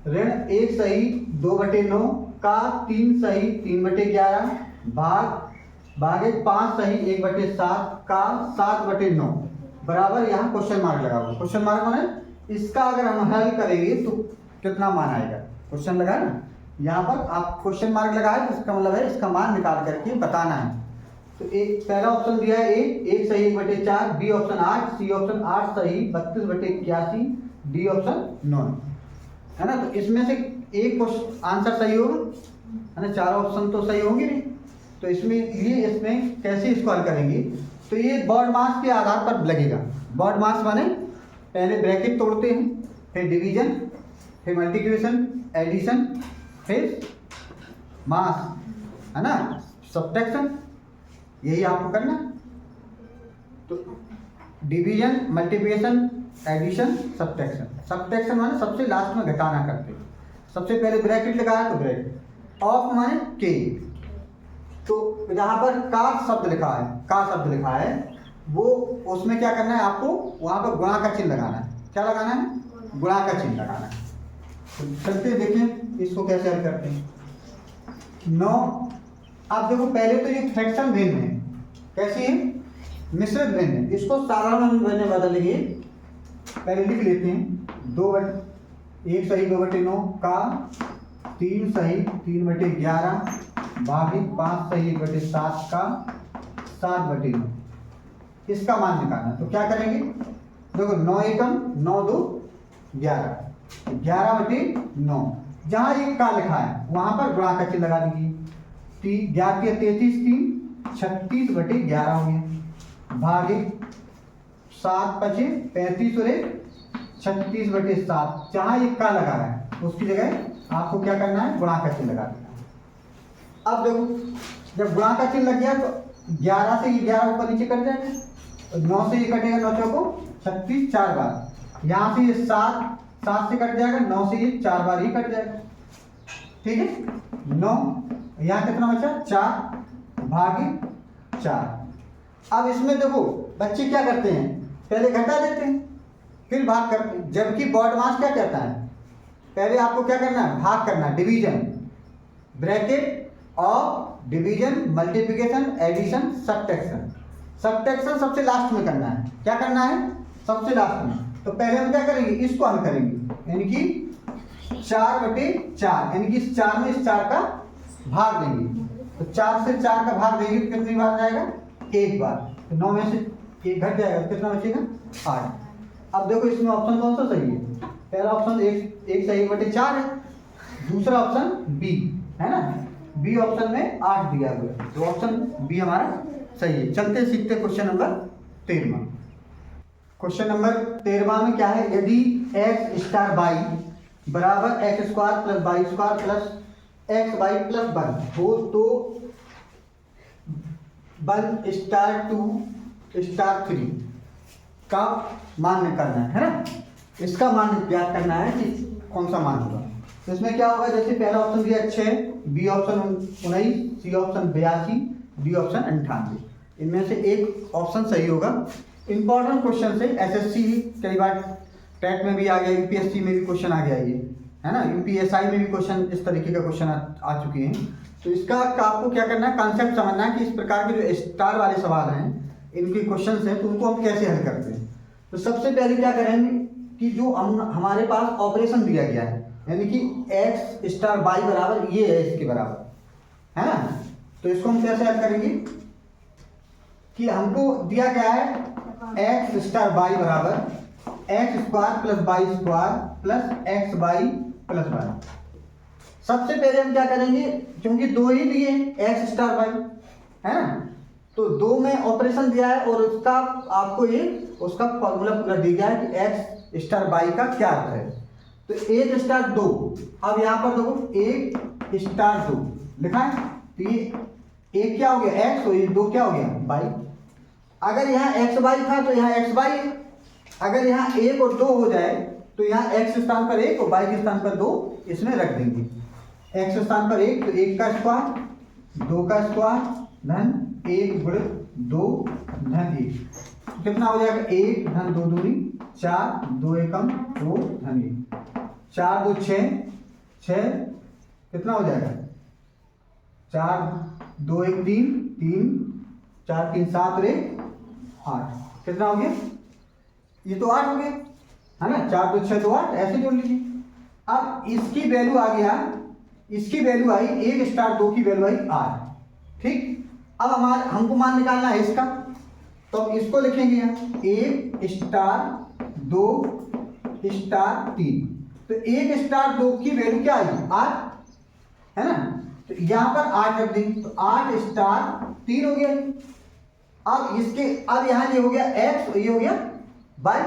ऋण 1 सही 2/9 का 3 सही 3/11 भागे 5 सही 1/7 का 7/9 बराबर, यहाँ क्वेश्चन मार्क लगा हुआ। क्वेश्चन मार्क माने इसका अगर हम हल करेंगे तो कितना मान आएगा? क्वेश्चन लगा है ना, यहाँ पर आप क्वेश्चन मार्क लगाए तो इसका मतलब है इसका मान निकाल करके बताना है। तो एक पहला ऑप्शन दिया है 1 सही 1/4, बी ऑप्शन 8, सी ऑप्शन 8 सही 32/81, डी ऑप्शन 9 है ना। तो इसमें से एक आंसर सही होगा है ना, 4 ऑप्शन तो सही होंगे नहीं। तो इसमें कैसे इसको हल करेंगे? तो ये बॉड मास के आधार पर लगेगा। बॉड मास माने पहले ब्रैकेट तोड़ते हैं, फिर डिवीजन, फिर मल्टीप्लिकेशन, एडिशन, फिर मास है ना, सब्ट्रैक्शन, यही आपको करना। तो division, multiplication, addition, subtraction. Subtraction माने सबसे लास्ट में घटाना करते हैं। सबसे पहले ब्रैकेट लगाया तो ब्रैकेट, ऑफ माने के। तो जहाँ पर का शब्द लिखा है वो उसमें क्या करना है आपको? वहाँ पर गुणा का चिन्ह लगाना है। क्या लगाना है? गुणा का चिन्ह लगाना है। तो चलते देखें इसको कैसे हल करते हैं। 9, अब देखो पहले तो ये फ्रैक्शन भिन्न है। कैसी है? मिश्रित भिन्न है। इसको साधारण भिन्न में बदलेंगे। पहले लिख लेते हैं 1 सही 2/9 का 3 सही 3/11 भागे 5 सही 1/7 का 7/9, इसका मान निकालना। तो क्या करेंगे? देखो 9 एकम 9 2 11, 11/9। जहाँ एक का लिखा है वहां पर गुणा का चिन्ह लगा दीजिए। 11 के 33 3 36/11 हो गया, भागे 7 बचे 35 और 36/7। जहाँ एक का लगा है उसकी जगह आपको क्या करना है? गुणा का चिन्ह लगा देना। अब देखो जब गुणा का चिन्ह लग गया तो 11 से ये 11 ऊपर नीचे कट जाएगा, 9 से ये कटेगा 9 चौको 36 4 बार, यहाँ से ये 7 से कट जाएगा, 9 से ये 4 बार ही कट जाएगा। ठीक है, 9 यहाँ कितना बचा? 4 भागे 4। अब इसमें देखो बच्चे क्या करते हैं? पहले घटा देते हैं फिर भाग करते हैं, जबकि बॉड मास क्या कहता है? पहले आपको क्या करना है? भाग करना है। डिवीजन, ब्रैकेट और division, multiplication, addition, subtraction. Subtraction सबसे लास्ट में करना है। क्या करना है? सबसे लास्ट में। तो पहले हम क्या करेंगे? इसको हल करेंगे, यानी कि 4/4, यानी कि इस 4 में इस 4 का भाग देंगे। तो 4 से 4 का भाग देंगे तो कितनी बार जाएगा? 1 बार। तो 9 में से 1 घट जाएगा तो कितना बचेगा? 8। अब देखो इसमें ऑप्शन कौन सा सही है? पहला ऑप्शन 1 सही 1/4 है, दूसरा ऑप्शन बी है ना। बी ऑप्शन में 8 दिया हुआ है, तो ऑप्शन बी हमारा सही है। चलते सीखते क्वेश्चन नंबर 13। क्वेश्चन नंबर 13 में क्या है? यदि x स्टार y बराबर x² + y² + xy + 1 हो तो 1 स्टार 2 स्टार 3 का मान निकालना है ना। इसका मान ज्ञात करना है कि कौन सा मान होगा। तो इसमें क्या होगा? जैसे पहला ऑप्शन दिया 6, B option 19, C option 82, D option 98। इनमें से एक ऑप्शन सही होगा। इंपॉर्टेंट क्वेश्चन से एसएससी कई बार टेट में भी आ गया, यूपीएससी में भी क्वेश्चन आ गया ये है ना, यूपीएसआई में भी क्वेश्चन इस तरीके का क्वेश्चन आ चुके हैं। तो इसका आपको क्या करना है? कॉन्सेप्ट समझना है कि इस प्रकार के जो स्टार वाले सवाल हैं इनके क्वेश्चन हैं तो उनको हम कैसे हल करते हैं। तो सबसे पहले क्या करेंगे कि जो हमारे पास ऑपरेशन दिया गया है, यानी कि x स्टार y बराबर ये है इसके बराबर है ना। तो इसको हम कैसे हल करेंगे कि हमको दिया गया है x स्टार y बराबर x² + y² + xy + 1। सबसे पहले हम क्या करेंगे, क्योंकि दो ही दिए x स्टार y है ना, तो दो में ऑपरेशन दिया है और उसका आपको ये उसका फॉर्मूला पूरा दिया गया है कि x स्टार y का क्या अर्थ है। तो 1 स्टार 2, अब यहाँ पर देखो 1 स्टार 2 लिखा है, तो ये एक क्या हो गया x और ये 2 क्या हो गया y। अगर यहाँ xy था तो यहाँ xy है, अगर यहाँ 1 और 2 हो जाए तो यहाँ x स्थान पर 1 और y के स्थान पर 2 इसमें रख देंगे। x स्थान पर 1 तो 1 का स्क्वायर 2 का स्क्वायर धन 1 गुणित 2 धन 1 तो कितना हो जाएगा 1 धन 2 दूनी 4 2 एकम 2 धन 1 4 2 6 6 कितना हो जाएगा 4 2 1 3 3 4 3 7 और 1 8 कितना हो गया ये तो 8 हो गया है ना 4 2 6 2 8 ऐसे जोड़ लीजिए। अब इसकी वैल्यू आ गया इसकी वैल्यू आई 1 स्टार 2 की वैल्यू आई 8 ठीक। अब हमको मान निकालना है इसका तो हम इसको लिखेंगे यहाँ 1 स्टार 2 स्टार 3 तो 1 स्टार 2 की वैल्यू क्या आई 8 है ना तो यहाँ पर 8 रख देंगे तो 8 स्टार 3 हो गया। अब यहाँ ये हो गया x ये हो गया y।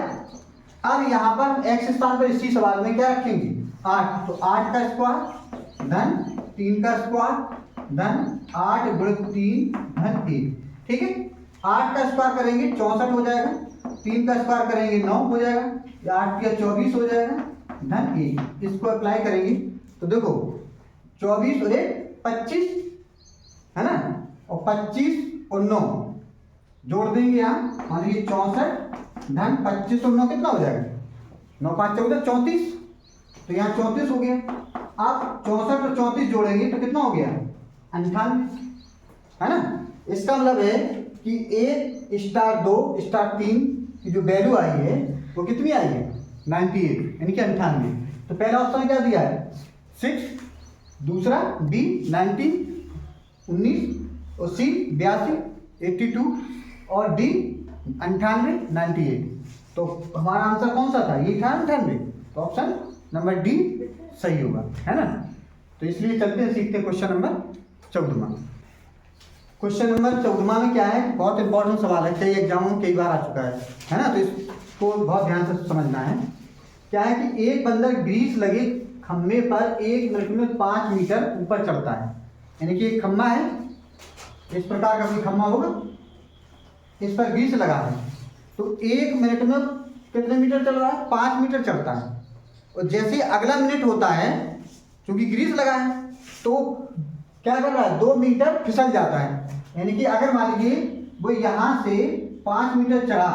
अब यहाँ पर x स्थान पर इसी सवाल में क्या रखेंगे 8 तो 8 का स्क्वायर धन 3 का स्क्वायर धन 8 गुणित 3 धन 1 ठीक है। 8 का स्क्वायर करेंगे 64 हो जाएगा 3 का स्क्वायर करेंगे 9 हो जाएगा 8 का 24 हो जाएगा धन 1 इसको अप्लाई करेंगे तो देखो 24 और 1 25 है ना और 25 और 9 जोड़ देंगे यहाँ मान लीजिए 64 धन 25 और 9 कितना हो जाएगा 9 5 14 34 तो यहाँ 34 हो गया। आप 64 और 34 जोड़ेंगे तो कितना हो गया 98 है ना। इसका मतलब है कि 1 स्टार 2 स्टार 3 की जो वैल्यू आई है वो कितनी आई है 98 यानी कि 98। तो पहला ऑप्शन क्या दिया है 6 दूसरा बी 19 19 और सी 82 82 और डी 98 98 तो हमारा आंसर कौन सा था ये था 98 तो ऑप्शन नंबर डी सही होगा है ना। तो इसलिए चलते हैं सीखते हैं क्वेश्चन नंबर 14। क्वेश्चन नंबर 14 में क्या है बहुत इंपॉर्टेंट सवाल है कई एग्जामों में कई बार आ चुका है ना तो इसको बहुत ध्यान से समझना है। क्या है कि एक बंदर ग्रीस लगे खम्भे पर 1 मिनट में 5 मीटर ऊपर चढ़ता है यानी कि एक खम्भा है इस प्रकार का कोई खम्भा होगा इस पर ग्रीस लगा है तो 1 मिनट में कितने मीटर चल रहा है 5 मीटर चढ़ता है और जैसे अगला मिनट होता है क्योंकि ग्रीस लगा है तो क्या कर रहा है 2 मीटर फिसल जाता है यानी कि अगर मान लीजिए वो यहाँ से 5 मीटर चढ़ा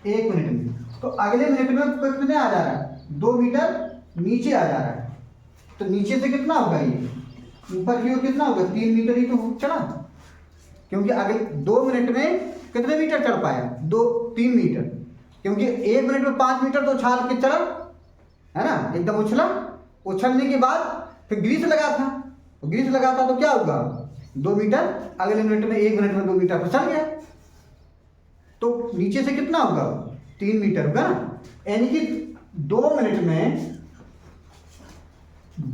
1 मिनट में तो अगले मिनट में कितने आ जा रहा है 2 मीटर नीचे आ जा रहा है तो नीचे से कितना होगा ये ऊपर की ओर कितना होगा 3 मीटर ही तो चढ़ा क्योंकि अगले 2 मिनट में कितने मीटर चढ़ पाया 3 मीटर क्योंकि 1 मिनट में 5 मीटर तो उछाल के चढ़ा है ना एकदम उछलने के बाद फिर ग्रीस लगा था तो ग्रीस लगा था तो क्या होगा 2 मीटर अगले मिनट में 1 मिनट में 2 मीटर फिसल गया तो नीचे से कितना होगा 3 मीटर होगा ना यानी कि 2 मिनट में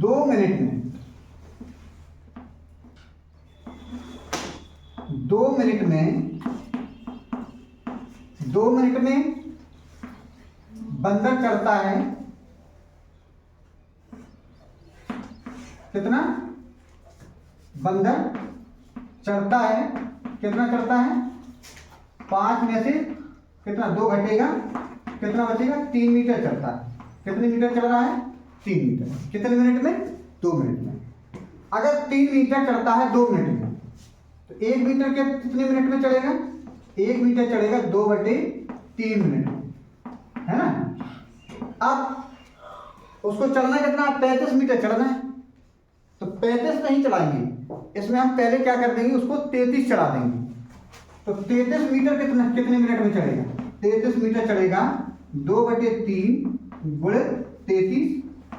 2 मिनट में 2 मिनट में 2 मिनट में बंदर चढ़ता है कितना बंदर चढ़ता है कितना चढ़ता है 5 में से कितना 2 घटेगा कितना बचेगा 3 मीटर चढ़ता है कितने मीटर चढ़ रहा है 3 मीटर कितने मिनट में 2 मिनट में। अगर 3 मीटर चढ़ता है 2 मिनट में तो 1 मीटर के कितने मिनट में चढ़ेगा 1 मीटर चढ़ेगा 2/3 मिनट में है ना। अब उसको चलना कितना 35 मीटर चढ़ना है तो 35 नहीं चढ़ाएंगे इसमें हम पहले क्या कर देंगे उसको 33 चढ़ा देंगे तो 33 मीटर कितने मिनट में चढ़ेगा 33 मीटर चढ़ेगा 2/3 गुणित 33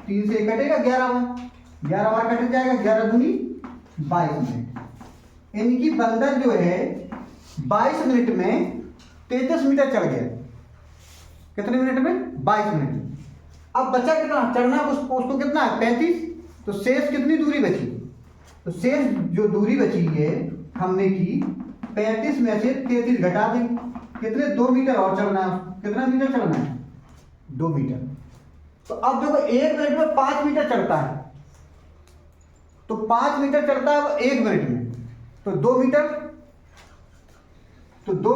3 से कटेगा 11 बार कट जाएगा 11 दूनी 22 मिनट यानी कि बंदर जो है 22 मिनट में 33 मीटर चढ़ गया कितने मिनट में 22 मिनट में। अब बचा कितना चढ़ना उसको कितना है 35 तो शेष कितनी दूरी बची तो शेष जो दूरी बची है हमने की 35 में से 33 घटा देंगे कितने 2 मीटर और चढ़ना है कितना मीटर चढ़ना है 2 मीटर। तो अब देखो 1 मिनट में 5 मीटर चढ़ता है तो 5 मीटर चढ़ता है वो 1 मिनट में तो 2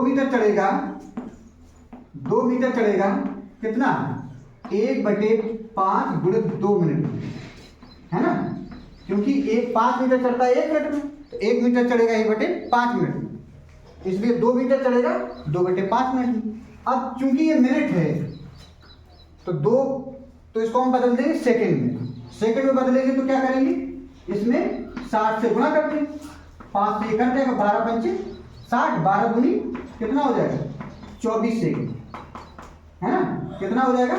मीटर चढ़ेगा 2 मीटर चढ़ेगा कितना 1/5 गुणित 2 मिनट है ना क्योंकि एक 5 मीटर चढ़ता है 1 मिनट में, तो 1 मीटर चढ़ेगा 1/5 मिनट में, इसलिए 2 मीटर चढ़ेगा 2/5 मिनट में। अब चूंकि ये मिनट है तो तो इसको हम बदल देंगे सेकंड में। सेकंड में बदलेंगे तो क्या करेंगे, इसमें 60 से गुणा कर देंगे, 5 से 1 कट जाएगा, 12 पंचे 60, 12 दूनी कितना हो जाएगा 24 सेकंड, है ना, कितना हो जाएगा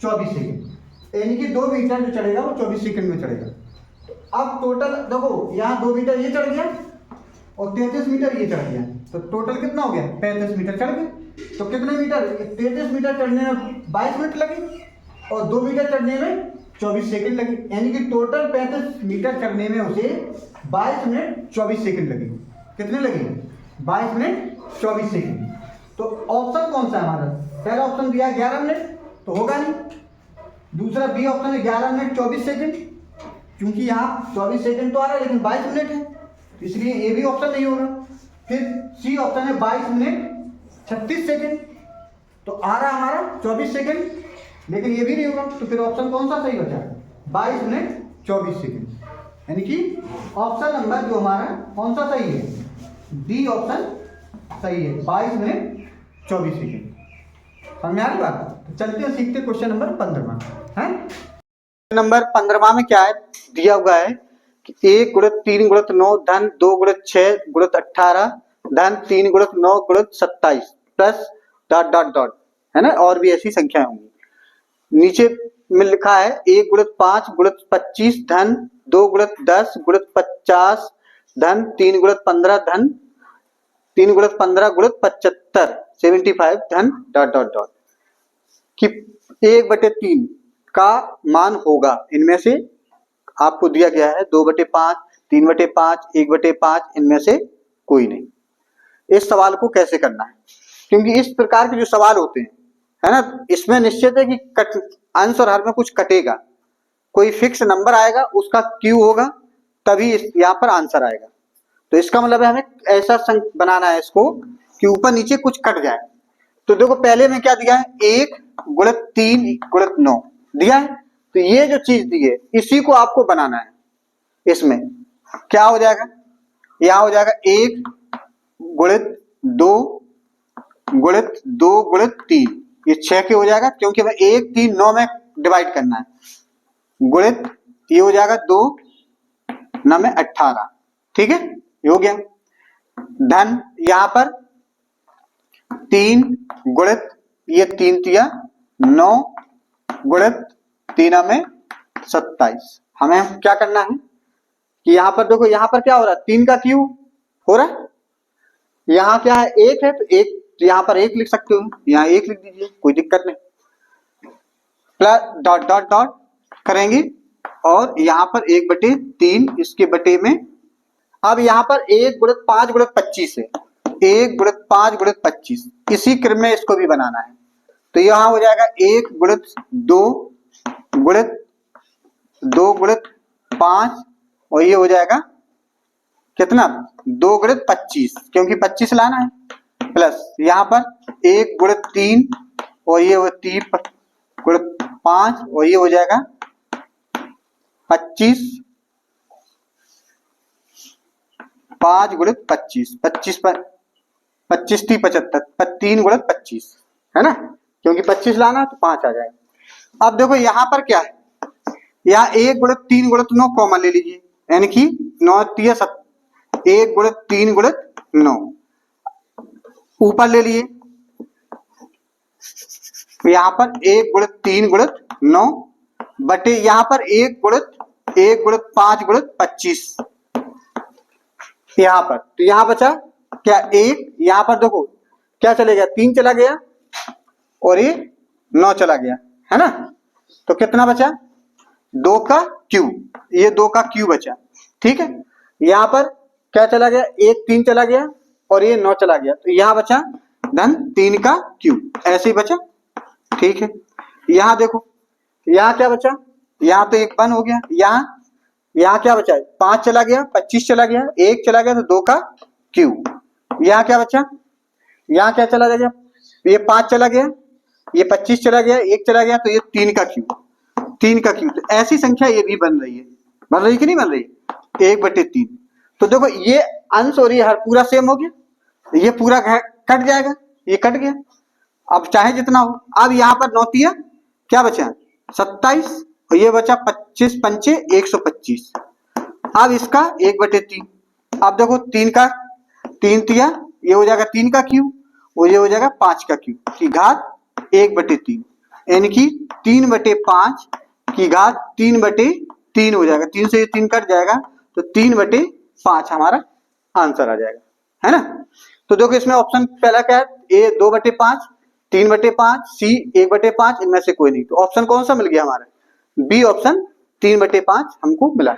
24 सेकंड, यानी कि 2 मीटर जो चढ़ेगा वो 24 सेकंड में चढ़ेगा। तो अब टोटल देखो, यहाँ 2 मीटर ये चढ़ गया और 33 मीटर ये चढ़ गया, तो टोटल कितना हो गया 35 मीटर चढ़ गए। तो कितने मीटर, 33 मीटर चढ़ने में 22 मिनट लगे और 2 मीटर चढ़ने में 24 सेकंड लगे, यानी कि टोटल 35 मीटर चढ़ने में उसे 22 मिनट 24 सेकंड लगे। कितने लगे 22 मिनट 24 सेकंड। तो ऑप्शन कौन सा है हमारा, पहला ऑप्शन दिया 11 मिनट तो होगा नहीं, दूसरा बी ऑप्शन है 11 मिनट 24 सेकंड, क्योंकि यहाँ 24 सेकंड तो आ रहा है लेकिन 22 मिनट है, इसलिए ए भी ऑप्शन नहीं होगा। फिर सी ऑप्शन है 22 मिनट 36 सेकंड, तो आ रहा है हमारा 24 सेकंड, लेकिन ये भी नहीं होगा, तो फिर ऑप्शन कौन सा सही बचा, 22 मिनट 24 सेकंड, यानी कि ऑप्शन नंबर जो हमारा कौन सा सही है, डी ऑप्शन सही है, 22 मिनट 24 सेकंड। समझ आ रही बात। तो चलते हैं सीखते क्वेश्चन नंबर 15 है। नंबर 15 में क्या है दिया हुआ है कि 1 गुणित 3 गुणित 9 धन 2 गुणित 6 गुणित 18 धन 3 गुणित 9 गुणित 27 प्लस डॉट डॉट डॉट, है ना, और भी ऐसी संख्याएं होंगी। नीचे में लिखा है 1 गुणित 5 गुणित 25 धन 2 गुणित 10 गुणित 50 धन 3 गुणित 15 धन 3 गुणित 15 गुणित 75 75 धन डॉट डॉट डॉट कि 1/3 का मान होगा। इनमें से आपको दिया गया है 2/5, 3/5, 1/5, इनमें से कोई नहीं। इस सवाल को कैसे करना है, क्योंकि इस प्रकार के जो सवाल होते हैं, है ना, इसमें निश्चित है कि अंश और हर में कुछ कटेगा, कोई फिक्स नंबर आएगा उसका क्यू होगा तभी यहाँ पर आंसर आएगा। तो इसका मतलब है हमें ऐसा बनाना है इसको कि ऊपर नीचे कुछ कट जाए। तो देखो पहले में क्या दिया है, 1 गुणित 3 गुणित 9 दिया है, तो ये जो चीज दी है इसी को आपको बनाना है। इसमें क्या हो जाएगा, यहां हो जाएगा 1 गुणित 2 गुणित 2 गुणित 3, ये 6 के हो जाएगा, क्योंकि हमें 1 3 9 में डिवाइड करना है, गुणित ये हो जाएगा 2 9 में 18, ठीक है, ये हो गया। धन यहां पर 3 गुणित ये 3 तिया 9 गुणित 3 में 27। हमें क्या करना है कि यहां पर देखो, यहां पर क्या हो रहा है, 3 का क्यूब हो रहा है, यहां क्या है 1 है, तो 1 यहां पर 1 लिख सकते हो, यहां 1 लिख दीजिए, कोई दिक्कत नहीं, प्लस डॉट डॉट डॉट करेंगे और यहां पर 1/3 इसके बटे में। अब यहां पर 1 गुणित 5 गुणित 25 है, 1 गुणित 5 गुणित 25, इसी क्रम में इसको भी बनाना है। तो यहां हो जाएगा 1 गुणित 2 गुणित 2 गुणित 5 और ये हो जाएगा कितना 2 गुणित 25, क्योंकि 25 लाना है, प्लस यहां पर 1 गुणित 3 और ये हो 3 गुणित 5 और ये हो जाएगा 25 5 गुणित 25, 25 पर 25 थी 75, 3 गुणित 25, है ना, क्योंकि 25 लाना है तो 5 आ जाएगा। अब देखो यहां पर क्या है, यहाँ 1 गुणित 3 गुणित 9 कॉमन ले लीजिए, यानी कि 9 3 7, 1 गुणित 3 गुणित 9 ऊपर ले लिए, यहाँ पर 1 गुणित 3 गुणित 9 बटे यहाँ पर 1 गुणित 5 गुणित 25 यहाँ पर, तो यहाँ बचा क्या 1, यहाँ पर देखो क्या चले गया 3 चला गया और ये 9 चला गया, है ना, तो कितना बचा 2 का क्यूब, ये 2 का क्यूब बचा, ठीक है। यहाँ पर क्या चला गया 1 3 चला गया और ये 9 चला गया, तो यहाँ बचा धन 3 का क्यूब, ऐसे ही बचा, ठीक है। यहाँ देखो यहाँ क्या बचा, यहाँ तो 1 बन हो गया, यहाँ क्या बचा 5 चला गया, 25 चला गया, 1 चला गया तो 2 का क्यूब, यहाँ क्या बचा, यहाँ क्या चला गया, ये 5 चला गया, ये 25 चला गया, 1 चला गया तो ये 3 का क्यूब, 3 का क्यूब। तो ऐसी संख्या ये भी बन रही है, बन रही कि नहीं बन रही? 1/3। तो देखो ये अंश और ये हर पूरा सेम हो गया, ये पूरा कट जाएगा, ये कट गया। अब चाहे जितना हो, अब यहाँ पर 9 क्या बचा? 27, और ये बचा 25 पंचे 125। अब इसका 1/3। अब देखो 3 का 3 तिया, ये हो जाएगा 3 का क्यूब, और ये हो जाएगा 5 का क्यूब की घात 1/3, यानी कि 3/5 की घात 3/3 हो जाएगा। 3 से ये 3 कट जाएगा, तो 3/5 हमारा आंसर आ जाएगा, है ना। तो देखो इसमें ऑप्शन पहला क्या है? ए 2/5, 3/5, सी 1/5, इनमें से कोई नहीं। तो ऑप्शन कौन सा मिल गया हमारा? बी ऑप्शन 3/5 हमको मिला।